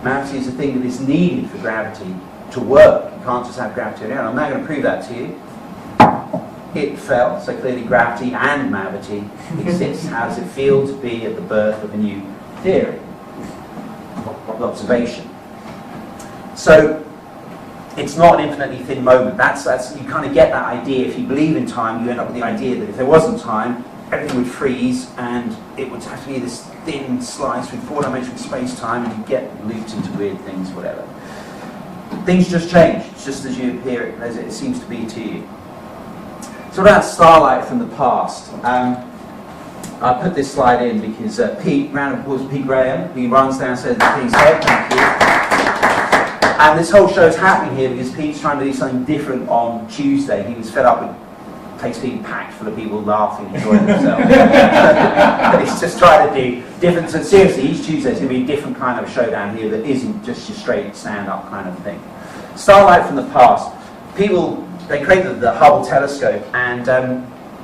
Mavity is a thing that is needed for gravity to work. You can't just have gravity around. I'm now going to prove that to you. It fell, so clearly gravity and mavity exist. How does it feel to be at the birth of a new theory of observation? So it's not an infinitely thin moment. That's you kind of get that idea. If you believe in time, you end up with the idea that if there wasn't time, everything would freeze, and it would have to be this thin slice with four-dimensional space-time, and you get looped into weird things, whatever. Things just change, just as you appear it, as it seems to be to you. So about starlight from the past. I put this slide in because Pete, round of applause, Pete Graham, he runs downstairs at King's Head, thank you. And this whole show's happening here because Pete's trying to do something different on Tuesday. He was fed up with place being packed full of people laughing and enjoying themselves. He's just trying to do different. So seriously, each Tuesday is going to be a different kind of show down here that isn't just your straight stand-up kind of thing. Starlight from the past. People, they created the Hubble telescope, and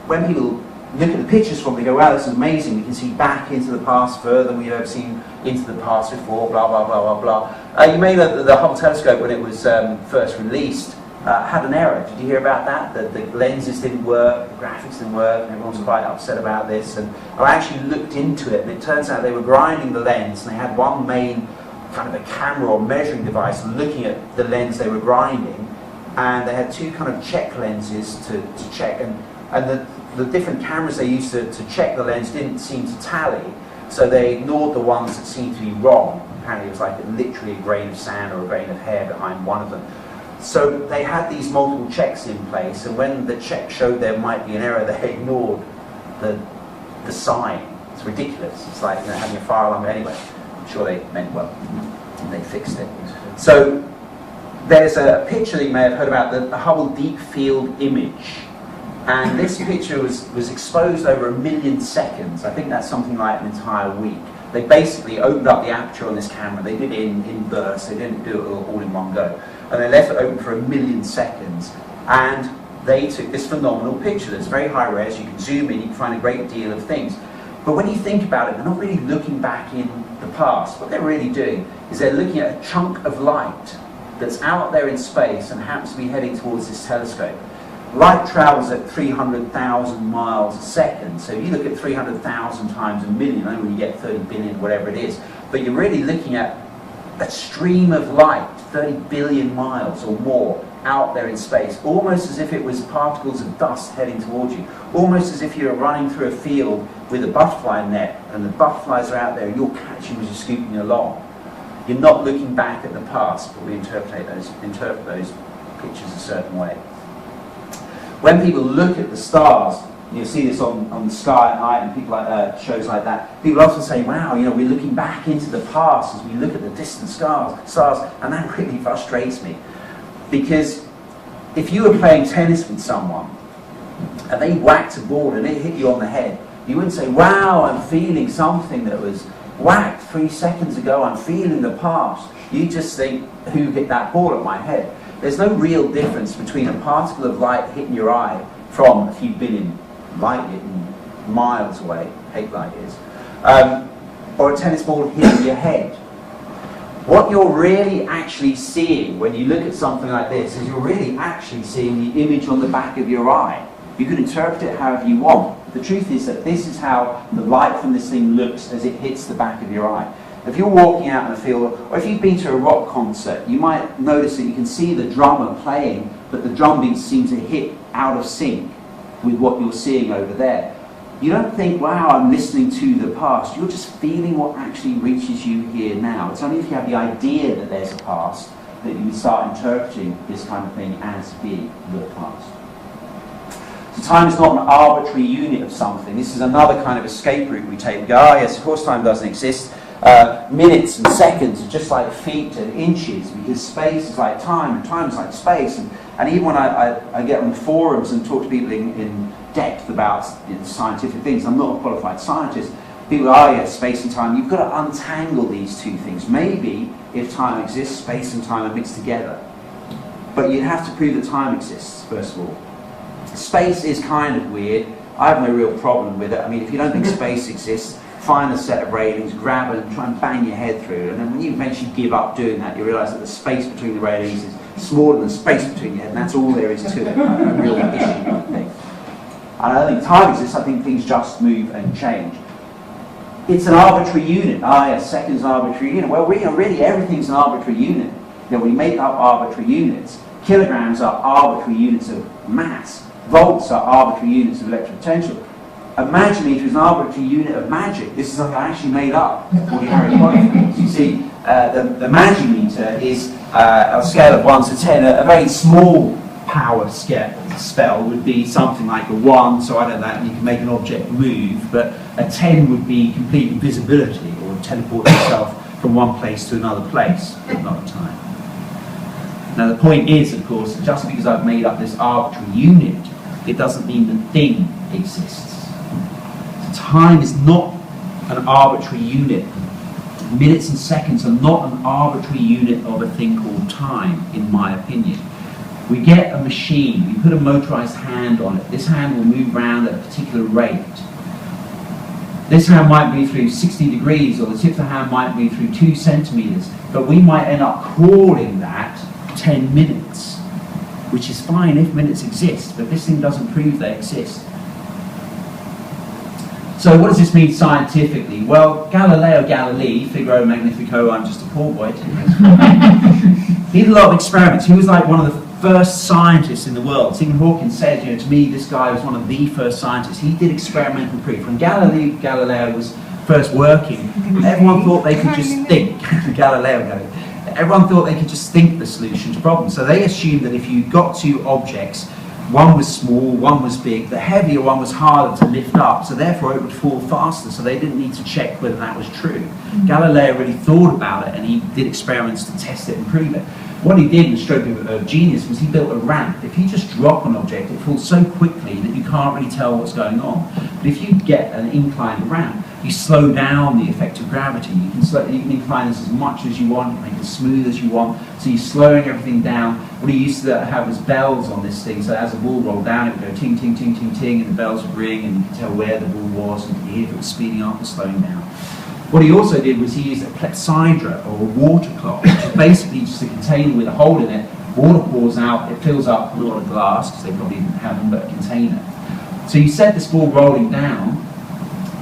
when people look at the pictures from it, they go, wow, this is amazing. We can see back into the past further than we've ever seen into the past before, blah, blah, blah, blah, blah. You may know that the Hubble telescope, when it was first released, had an error. Did you hear about that? That the lenses didn't work, the graphics didn't work, and everyone's quite upset about this. And I actually looked into it, and it turns out they were grinding the lens, and they had one main kind of a camera or measuring device looking at the lens they were grinding, and they had two kind of check lenses to check, and the different cameras they used to check the lens didn't seem to tally, so they ignored the ones that seemed to be wrong. Apparently it was like literally a grain of sand or a grain of hair behind one of them. So they had these multiple checks in place, and when the check showed there might be an error, they ignored the the sign. It's ridiculous. It's like, you know, having a fire alarm. Anyway, I'm sure they meant well. And they fixed it. So there's a picture that you may have heard about, the Hubble Deep Field Image. And this picture was exposed over 1 million seconds. I think that's something like an entire week. They basically opened up the aperture on this camera. They did it in bursts. They didn't do it all in one go. And they left it open for 1 million seconds. And they took this phenomenal picture that's very high res. You can zoom in, you can find a great deal of things. But when you think about it, they're not really looking back in the past. What they're really doing is they're looking at a chunk of light that's out there in space and happens to be heading towards this telescope. Light travels at 300,000 miles a second. So if you look at 300,000 times a million, I don't know when you get 30 billion, whatever it is. But you're really looking at a stream of light, 30 billion miles or more, out there in space, almost as if it was particles of dust heading towards you, almost as if you're running through a field with a butterfly net and the butterflies are out there and you're catching as you're scooping along. You're not looking back at the past, but we interpret those pictures a certain way. When people look at the stars, you'll see this on the sky at night and people like shows like that, people often say, wow, you know, we're looking back into the past as we look at the distant stars, and that really frustrates me. Because if you were playing tennis with someone and they whacked a ball and it hit you on the head, you wouldn't say, wow, I'm feeling something that was whacked 3 seconds ago, I'm feeling the past. You just think, who hit that ball at my head? There's no real difference between a particle of light hitting your eye from a few billion light miles away, 8 light years, or a tennis ball hitting your head. What you're really actually seeing when you look at something like this is you're really actually seeing the image on the back of your eye. You can interpret it however you want. The truth is that this is how the light from this thing looks as it hits the back of your eye. If you're walking out in the field, or if you've been to a rock concert, you might notice that you can see the drummer playing, but the drum beats seem to hit out of sync with what you're seeing over there. You don't think, wow, I'm listening to the past. You're just feeling what actually reaches you here now. It's only if you have the idea that there's a past that you start interpreting this kind of thing as being the past. So time is not an arbitrary unit of something. This is another kind of escape route we take. We go, oh yes, of course time doesn't exist. Minutes and seconds are just like feet and inches, because space is like time and time is like space. And even when I get on forums and talk to people in depth about scientific things, I'm not a qualified scientist, people go, oh yes, space and time, you've got to untangle these two things. Maybe if time exists, space and time are mixed together. But you'd have to prove that time exists, first of all. Space is kind of weird. I have no real problem with it. I mean, if you don't think space exists, find a set of railings, grab it and try and bang your head through it. And then when you eventually give up doing that, you realise that the space between the railings is smaller than the space between your head, and that's all there is to it. A real issue, I think. And I don't think time exists. I think things just move and change. It's an arbitrary unit. Ah, yes, second's an arbitrary unit. Well, really everything's an arbitrary unit. You know, we make up arbitrary units. Kilograms are arbitrary units of mass. Volts are arbitrary units of electric potential. A magimeter is an arbitrary unit of magic. This is something I actually made up for the Harry Potter films. You see, the magimeter is on a scale of 1 to 10. A very small power spell would be something like a 1, so I don't know, and you can make an object move, but a 10 would be complete invisibility, or teleport yourself from one place to another place, but not a time. Now the point is, of course, that just because I've made up this arbitrary unit, it doesn't mean the thing exists. So time is not an arbitrary unit. Minutes and seconds are not an arbitrary unit of a thing called time, in my opinion. We get a machine, we put a motorized hand on it. This hand will move around at a particular rate. This hand might move through 60 degrees, or the tip of the hand might move through 2 centimeters, but we might end up calling that 10 minutes, which is fine if minutes exist, but this thing doesn't prove they exist. So what does this mean scientifically? Well, Galileo Galilei, Figaro Magnifico, I'm just a poor boy, he did a lot of experiments. He was like one of the first scientists in the world. Stephen Hawking said, you know, to me, this guy was one of the first scientists. He did experimental proof. When Galileo was first working, everyone thought they could just think. Everyone thought they could just think the solution to problems. So they assumed that if you got two objects One was small, one was big. The heavier one was harder to lift up, so therefore it would fall faster, so they didn't need to check whether that was true. Galileo really thought about it, and he did experiments to test it and prove it. What he did in stroke of genius was he built a ramp. If you just drop an object, it falls so quickly that you can't really tell what's going on. But if you get an inclined ramp, you slow down the effect of gravity. You can incline this as much as you want, you can make it as smooth as you want, so you're slowing everything down. What he used to have was bells on this thing, so as the ball rolled down, it would go ting, ting, ting, ting, ting, and the bells would ring, and you could tell where the ball was, and you could hear if it was speeding up or slowing down. What he also did was he used a clepsydra, or a water clock, which is basically just a container with a hole in it. Water pours out, it fills up with a lot of glass, because they probably didn't have them, but a container. So you set this ball rolling down,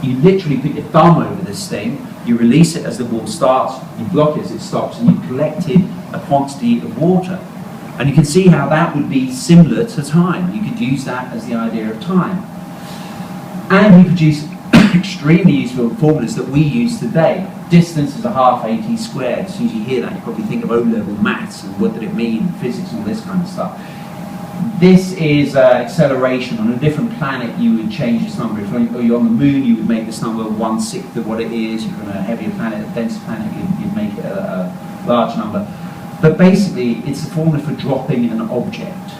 you literally put your thumb over this thing, you release it as the ball starts, you block it as it stops, and you've collected a quantity of water. And you can see how that would be similar to time. You could use that as the idea of time. And he produced extremely useful formulas that we use today. Distance is a half AT squared. As soon as you hear that, you probably think of O-level maths and what did it mean, physics and all this kind of stuff. This is acceleration. On a different planet, you would change this number. If you're on the moon, you would make this number 1/6 of what it is. If you're on a heavier planet, a denser planet, you'd make it a large number. But basically, it's a formula for dropping an object.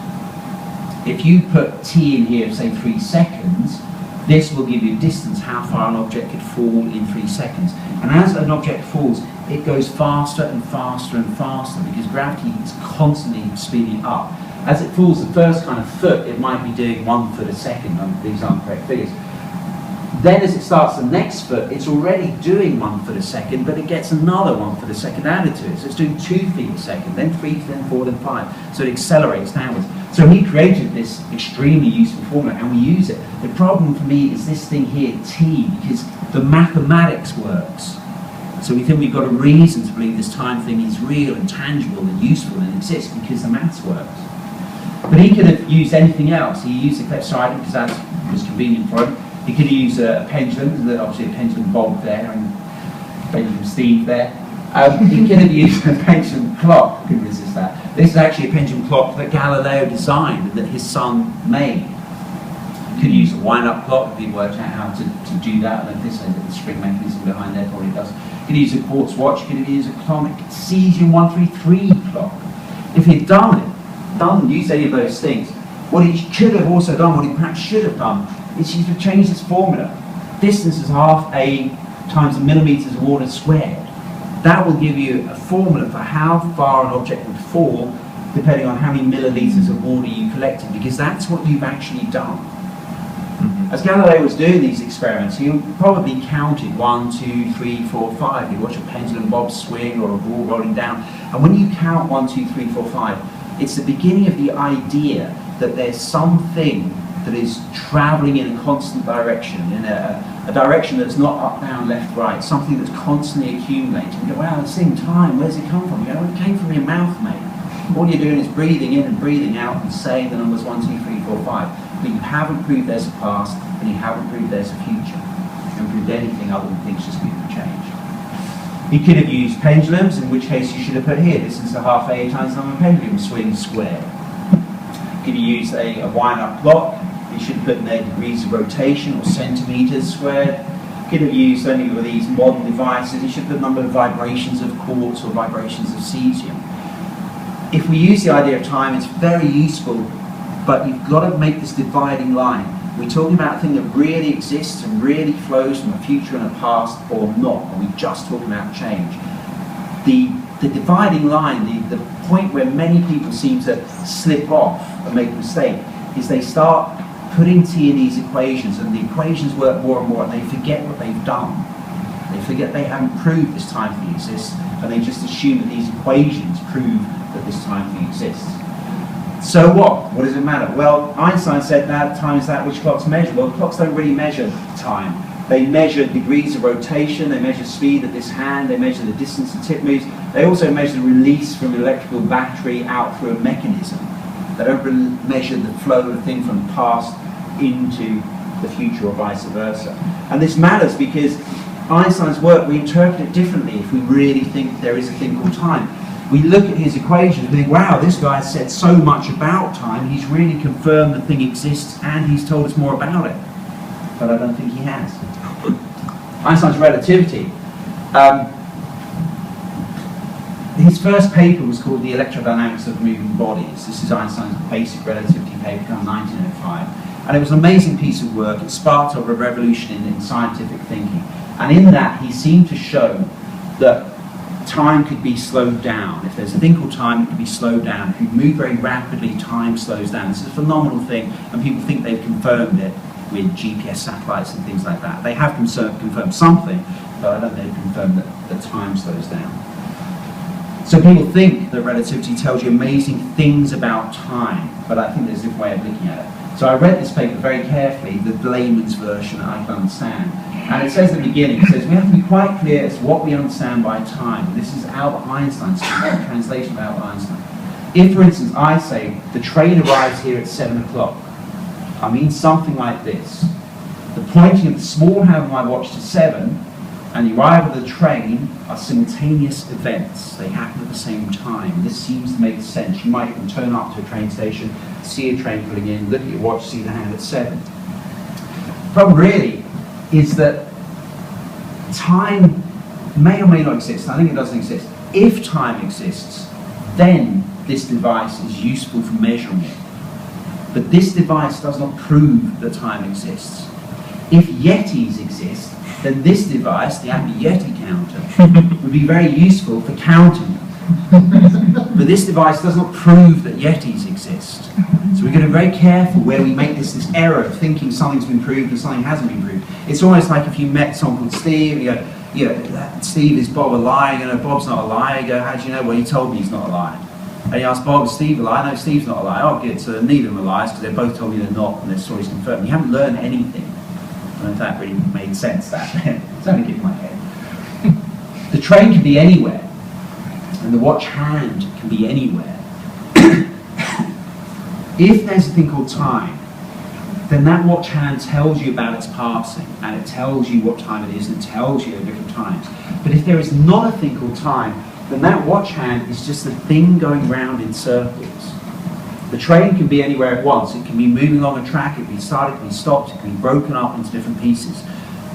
If you put t in here, say 3 seconds, this will give you distance, how far an object could fall in 3 seconds. And as an object falls, it goes faster and faster and faster because gravity is constantly speeding up. As it falls the first kind of foot, it might be doing 1 foot a second. These aren't correct figures. Then as it starts the next foot, it's already doing 1 foot a second, but it gets another 1 foot a second added to it. So it's doing 2 feet a second, then 3, then 4, then 5. So it accelerates downwards. So he created this extremely useful formula, and we use it. The problem for me is this thing here, t, because the mathematics works. So we think we've got a reason to believe this time thing is real and tangible and useful and exists because the maths works. But he could have used anything else. He used the clepsydra because that was convenient for him. He could use a pendulum, there's obviously a pendulum Bob there and pendulum Steve there. He could have used a pendulum clock, who could resist that. This is actually a pendulum clock that Galileo designed and that his son made. He could use a wind-up clock if he worked out how to do that. I don't think so, the spring mechanism behind there probably does. He could use a quartz watch, he could use a atomic cesium 133 clock. If he'd used any of those things, what he should have also done, what he perhaps should have done, is he should have changed this formula. Distance is half a times the millimeters of water squared. That will give you a formula for how far an object would fall depending on how many milliliters of water you collected, because that's what you've actually done. As Galileo was doing these experiments, he probably counted 1, 2, 3, 4, 5. He'd watch a pendulum bob swing or a ball rolling down. And when you count 1, 2, 3, 4, 5, it's the beginning of the idea that there's something that is traveling in a constant direction, in a direction that's not up, down, left, right, something that's constantly accumulating. You go, wow, this thing, time, where's it come from? You go, well, it came from your mouth, mate. All you're doing is breathing in and breathing out and saying the numbers 1, 2, 3, 4, 5. But you haven't proved there's a past, and you haven't proved there's a future. You haven't proved anything other than things just moving change. He could have used pendulums, in which case you should have put here, this is the half A times the number of pendulum swing squared. Could have used a wind-up clock. You should have put in their degrees of rotation or centimeters squared. Could have used any of these modern devices. You should have put the number of vibrations of quartz or vibrations of cesium. If we use the idea of time, it's very useful, but you've got to make this dividing line. We're talking about a thing that really exists and really flows from a future and a past, or not, and we're just talking about change. The dividing line, the point where many people seem to slip off and make a mistake, is they start putting t in these equations, and the equations work more and more, and they forget what they've done. They forget they haven't proved this time thing exists, and they just assume that these equations prove that this time thing exists. So what? What does it matter? Well, Einstein said that time is that which clocks measure. Well, clocks don't really measure time. They measure degrees of rotation, they measure speed of this hand, they measure the distance the tip moves. They also measure the release from an electrical battery out through a mechanism. They don't really measure the flow of the thing from the past into the future or vice versa. And this matters because Einstein's work, we interpret it differently if we really think there is a thing called time. we look at his equations and think, wow, this guy said so much about time, he's really confirmed the thing exists and he's told us more about it. But I don't think he has. Einstein's relativity. His first paper was called The Electrodynamics of Moving Bodies. This is Einstein's basic relativity paper from 1905. And it was an amazing piece of work. It sparked off a revolution in scientific thinking. And in that, he seemed to show that time could be slowed down. If there's a thing called time, it can be slowed down. If you move very rapidly, time slows down. This is a phenomenal thing, and people think they've confirmed it with GPS satellites and things like that. They have confirmed something, but I don't think they've confirmed that time slows down. So people think that relativity tells you amazing things about time, but I think there's a different way of looking at it. So I read this paper very carefully, the layman's version that I can understand. And it says at the beginning, it says, we have to be quite clear as to what we understand by time. This is Albert Einstein's translation of Albert Einstein. If, for instance, I say, the train arrives here at 7 o'clock, I mean something like this. The pointing of the small hand of my watch to 7 and the arrival of the train are simultaneous events. They happen at the same time. This seems to make sense. You might even turn up to a train station, see a train pulling in, look at your watch, see the hand at 7. The problem really is that time may or may not exist. I think it doesn't exist. If time exists, then this device is useful for measuring it. But this device does not prove that time exists. If Yetis exist, then this device, the Abbey Yeti counter, would be very useful for counting them. But this device does not prove that Yetis exist. So we're going to be very careful where we make this error of thinking something's been proved and something hasn't been proved. It's almost like if you met someone called Steve, you go, Steve, is Bob a liar? You go, no, Bob's not a liar. You go, how do you know? Well, he told me he's not a liar. And you ask Bob, is Steve a liar? No, Steve's not a liar. Oh, good. So neither of them are liars because they both told me they're not and their story's confirmed. You haven't learned anything. And if that really made sense, that it's only in my head. The train can be anywhere, and the watch hand can be anywhere. If there's a thing called time, then that watch hand tells you about its passing, and it tells you what time it is, and it tells you at different times. But if there is not a thing called time, then that watch hand is just a thing going round in circles. The train can be anywhere at once. It can be moving along a track, it can be started, it can be stopped, it can be broken up into different pieces.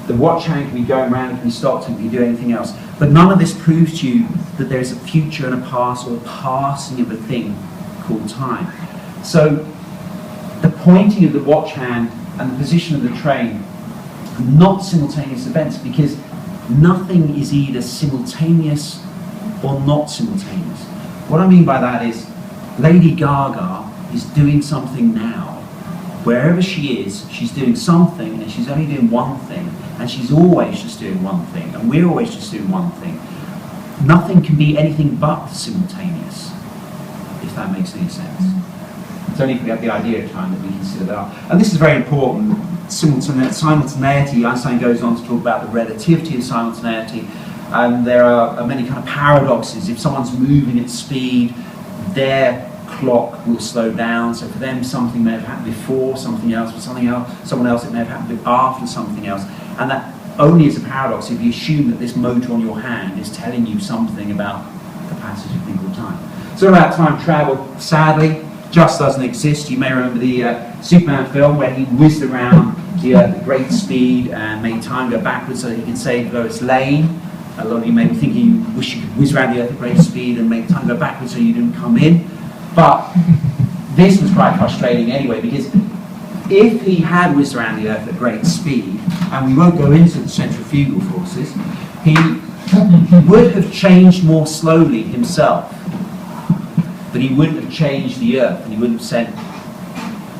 The watch hand can be going around, it can be stopped, it can be doing anything else. But none of this proves to you that there's a future and a past or a passing of a thing called time. So the pointing of the watch hand and the position of the train are not simultaneous events because nothing is either simultaneous or not simultaneous. What I mean by that is Lady Gaga is doing something now. Wherever she is, she's doing something and she's only doing one thing. And she's always just doing one thing. And we're always just doing one thing. Nothing can be anything but simultaneous, if that makes any sense. It's only if we have the idea of time that we consider that. And this is very important. Simultaneity, Einstein goes on to talk about the relativity of simultaneity. And there are many kind of paradoxes. If someone's moving at speed, their clock will slow down. So for them, something may have happened before something else. For someone else, it may have happened after something else. And that only is a paradox if you assume that this motor on your hand is telling you something about the passage of things called time. So about time travel, sadly, just doesn't exist. You may remember the Superman film where he whizzed around the Earth at great speed and made time go backwards so that he could save Lois Lane. A lot of you may be thinking you wish you could whiz around the Earth at great speed and make time go backwards so you didn't come in. But this was quite frustrating anyway, because if he had whizzed around the Earth at great speed, and we won't go into the centrifugal forces, he would have changed more slowly himself. But he wouldn't have changed the Earth, and he wouldn't have sent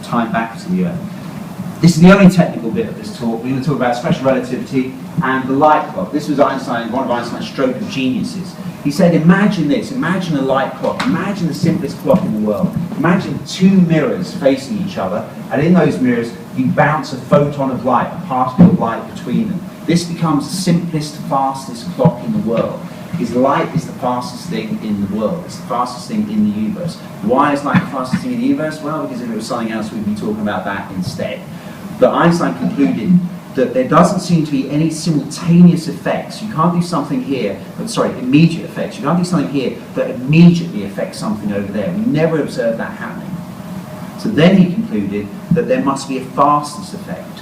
time back to the Earth. This is the only technical bit of this talk. We're going to talk about special relativity and the light clock. This was Einstein, one of Einstein's stroke of geniuses. He said, imagine this, imagine a light clock, imagine the simplest clock in the world. Imagine two mirrors facing each other, and in those mirrors you bounce a photon of light, a particle of light between them. This becomes the simplest, fastest clock in the world. Because light is the fastest thing in the world. It's the fastest thing in the universe. Why is light the fastest thing in the universe? Well, because if it was something else, we'd be talking about that instead. But Einstein concluded that there doesn't seem to be any simultaneous effects. You can't do something here, immediate effects. You can't do something here that immediately affects something over there. We never observed that happening. So then he concluded that there must be a fastness effect.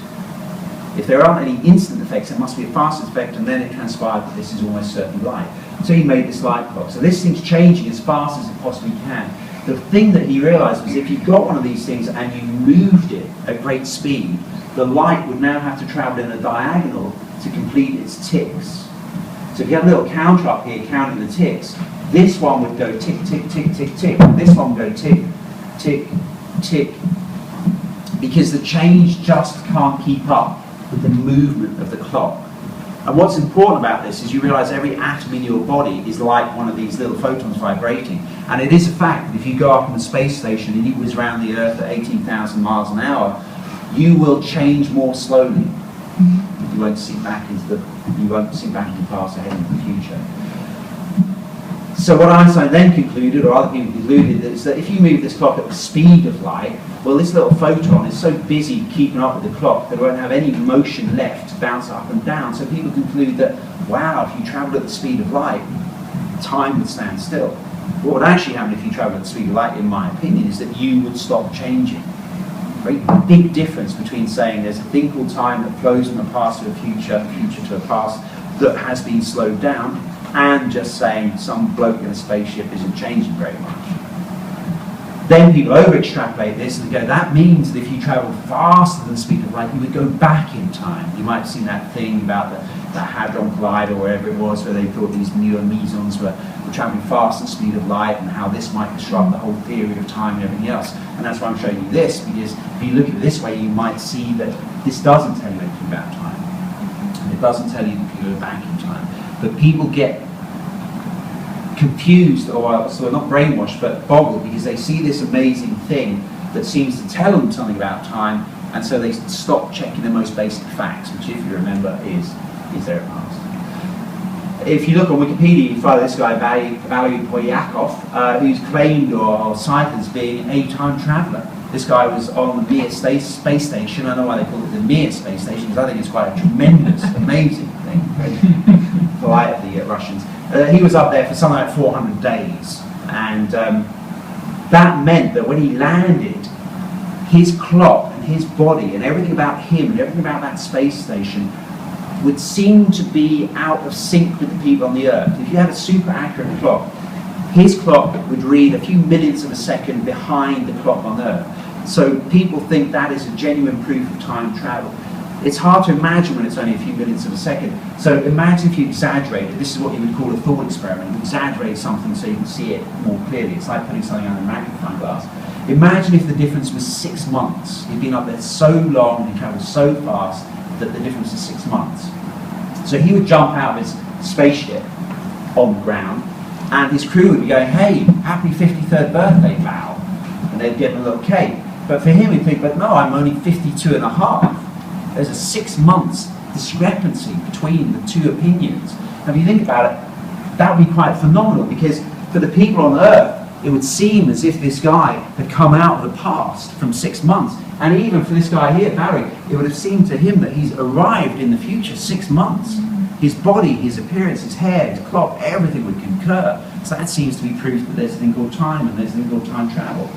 If there aren't any instant effects, there must be a fastness effect, and then it transpired that this is almost certainly light. So he made this light clock. So this thing's changing as fast as it possibly can. The thing that he realized was if you got one of these things and you moved it at great speed, the light would now have to travel in a diagonal to complete its ticks. So if you have a little counter up here counting the ticks, this one would go tick, tick, tick, tick, tick. This one would go tick, tick, tick. Because the change just can't keep up with the movement of the clock. And what's important about this is you realize every atom in your body is like one of these little photons vibrating. And it is a fact that if you go up on the space station and you whiz around the Earth at 18,000 miles an hour, you will change more slowly. You won't sink back into the past or head into the future. So what Einstein then concluded, or other people concluded, is that if you move this clock at the speed of light, well, this little photon is so busy keeping up with the clock that it won't have any motion left to bounce up and down. So people conclude that, wow, if you travel at the speed of light, time would stand still. What would actually happen if you travel at the speed of light, in my opinion, is that you would stop changing. Very big difference between saying there's a thing called time that flows from the past to the future to a past that has been slowed down, and just saying some bloke in a spaceship isn't changing very much. Then people over-extrapolate this and go, that means that if you travel faster than the speed of light, you would go back in time. You might have seen that thing about the Hadron Collider, or wherever it was, where they thought these newer mesons were traveling faster than the speed of light, and how this might disrupt the whole theory of time and everything else. And that's why I'm showing you this, because if you look at it this way, you might see that this doesn't tell you anything about time. And it doesn't tell you that you go back in time. But people get confused, or so not brainwashed, but boggled, because they see this amazing thing that seems to tell them something about time, and so they stop checking the most basic facts, which, if you remember, is their past. If you look on Wikipedia, you find this guy, Valery Polyakov, who's claimed or cited as being a time traveller. This guy was on the Mir space station. I don't know why they call it the Mir space station, because I think it's quite a tremendous, amazing thing. Very polite of the Russians. He was up there for something like 400 days, and that meant that when he landed, his clock and his body and everything about him and everything about that space station would seem to be out of sync with the people on the Earth. If you had a super accurate clock, his clock would read a few millionths of a second behind the clock on Earth. So people think that is a genuine proof of time travel. It's hard to imagine when it's only a few millionths of a second. So imagine if you exaggerated. This is what you would call a thought experiment. You exaggerate something so you can see it more clearly. It's like putting something under a magnifying glass. Imagine if the difference was 6 months. He'd been up there so long and travelled so fast that the difference is 6 months. So he would jump out of his spaceship on the ground, and his crew would be going, hey, happy 53rd birthday, Val. And they'd give him a little cake. But for him, he'd think, but no, I'm only 52 and a half. There's a 6 months discrepancy between the two opinions. And if you think about it, that would be quite phenomenal, because for the people on Earth, it would seem as if this guy had come out of the past from 6 months. And even for this guy here, Barry, it would have seemed to him that he's arrived in the future 6 months. His body, his appearance, his hair, his clock, everything would concur. So that seems to be proof that there's a thing called time, and there's a thing called time travel.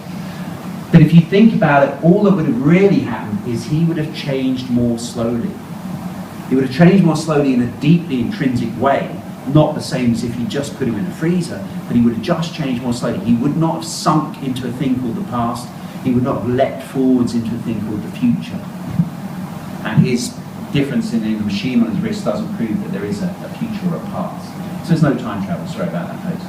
But if you think about it, all that would have really happened is he would have changed more slowly. He would have changed more slowly in a deeply intrinsic way, not the same as if you just put him in a freezer, but he would have just changed more slowly. He would not have sunk into a thing called the past. He would not have leapt forwards into a thing called the future. And his difference in the machine on his wrist doesn't prove that there is a future or a past. So there's no time travel. Sorry about that, folks.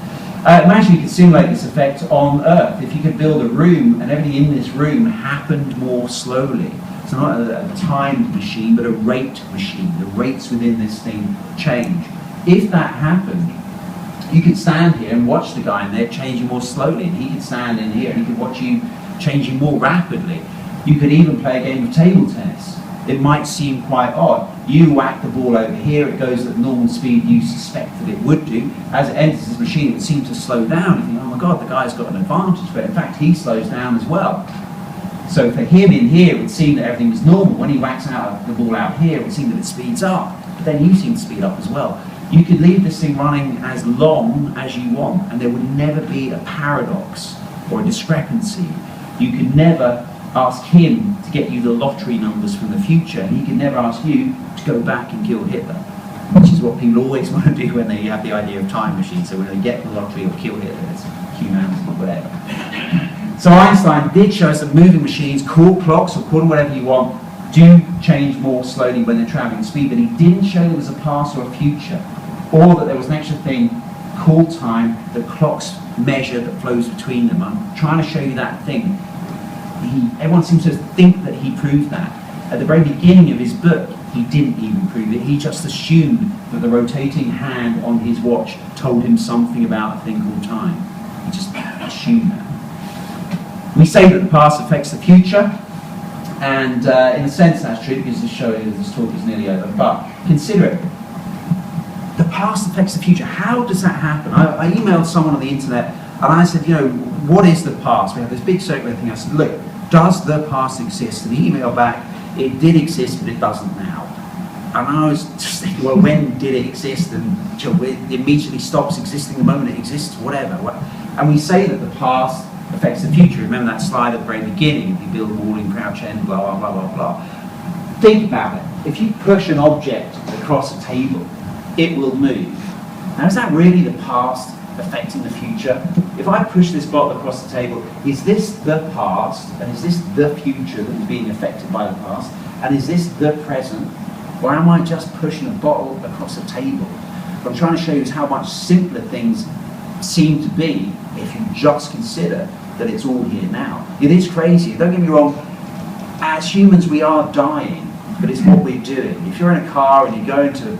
Imagine you could simulate this effect on Earth. If you could build a room and everything in this room happened more slowly. So not a timed machine, but a rate machine. The rates within this thing change. If that happened, you could stand here and watch the guy in there changing more slowly, and he could stand in here and he could watch you changing more rapidly. You could even play a game of table tennis. It might seem quite odd. You whack the ball over here, it goes at the normal speed you suspect that it would do. As it enters this machine, it would seem to slow down. You think, oh my God, the guy's got an advantage, but in fact he slows down as well. So for him in here, it would seem that everything was normal. When he whacks out the ball out here, it would seem that it speeds up. But then you seem to speed up as well. You could leave this thing running as long as you want, and there would never be a paradox or a discrepancy. You could never ask him to get you the lottery numbers from the future, and he could never ask you to go back and kill Hitler, which is what people always want to do when they have the idea of time machines. So when they get the lottery or kill Hitler, it's humanity, whatever. So Einstein did show us that moving machines, called clocks, or call them whatever you want, do change more slowly when they're traveling at speed, but he didn't show there was a past or a future, or that there was an extra thing called time that clocks measure that flows between them. I'm trying to show you that thing. Everyone seems to think that he proved that. At the very beginning of his book, he didn't even prove it. He just assumed that the rotating hand on his watch told him something about a thing called time. He just assumed that. We say that the past affects the future, and in a sense that's true, because this talk is nearly over, but consider it. The past affects the future. How does that happen? I emailed someone on the internet, and I said, what is the past? We have this big circular thing. I said, look, does the past exist? And he emailed back, it did exist, but it doesn't now. And I was just thinking, well, when did it exist? And it immediately stops existing the moment it exists, whatever. And we say that the past affects the future. Remember that slide at the very beginning, if you build a wall in Crouch End, blah, blah, blah, blah, blah. Think about it. If you push an object across a table, it will move. Now, is that really the past affecting the future? If I push this bottle across the table, is this the past, and is this the future that is being affected by the past, and is this the present, or am I just pushing a bottle across a table? What I'm trying to show you is how much simpler things seem to be if you just consider that it's all here now. It is crazy, don't get me wrong, as humans we are dying, but it's what we're doing. If you're in a car and you're going to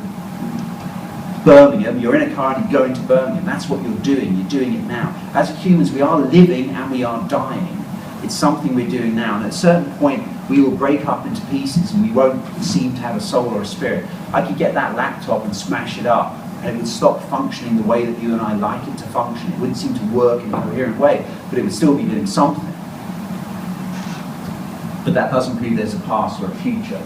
Birmingham, you're in a car and you're going to Birmingham, that's what you're doing it now. As humans we are living and we are dying. It's something we're doing now, and at a certain point we will break up into pieces and we won't seem to have a soul or a spirit. I could get that laptop and smash it up, and it would stop functioning the way that you and I like it to function. It wouldn't seem to work in a coherent way, but it would still be doing something. But that doesn't prove there's a past or a future.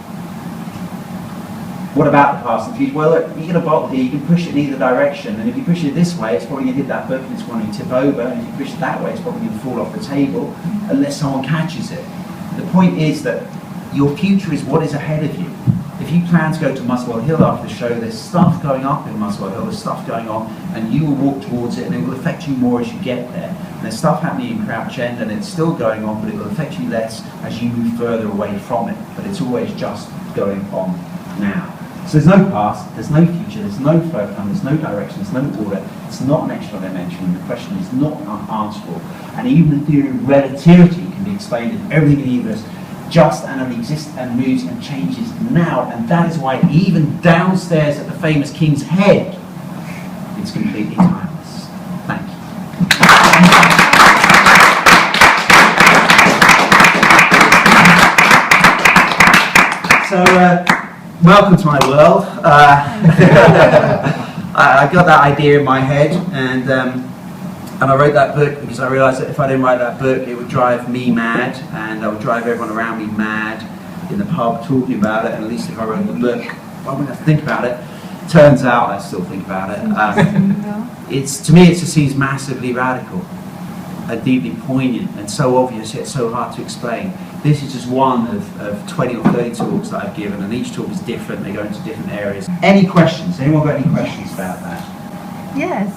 What about the past and future? Well, look, you get a bottle here, you can push it in either direction, and if you push it this way, it's probably going to hit that book and it's going to tip over, and if you push it that way, it's probably going to fall off the table, unless someone catches it. The point is that your future is what is ahead of you. If you plan to go to Muswell Hill after the show, there's stuff going up in Muswell Hill, there's stuff going on, and you will walk towards it, and it will affect you more as you get there. And there's stuff happening in Crouch End, and it's still going on, but it will affect you less as you move further away from it. But it's always just going on now. So there's no past, there's no future, there's no further time, there's no direction, there's no order. It's not an extra dimension, and the question is not unanswerable. And even the theory of relativity can be explained in everything in the universe just and only exists and moves and changes now, and that is why even downstairs at the famous King's Head, it's completely timeless. Thank you. So, welcome to my world. I got that idea in my head, and I wrote that book because I realised that if I didn't write that book, it would drive me mad, and I would drive everyone around me mad in the pub talking about it. And at least if I wrote the book, I wouldn't have to think about it. Turns out I still think about it. To me, it just seems massively radical, deeply poignant, and so obvious yet so hard to explain. This is just one of 20 or 30 talks that I've given, and each talk is different. They go into different areas. Any questions? Anyone got any questions about that? Yes.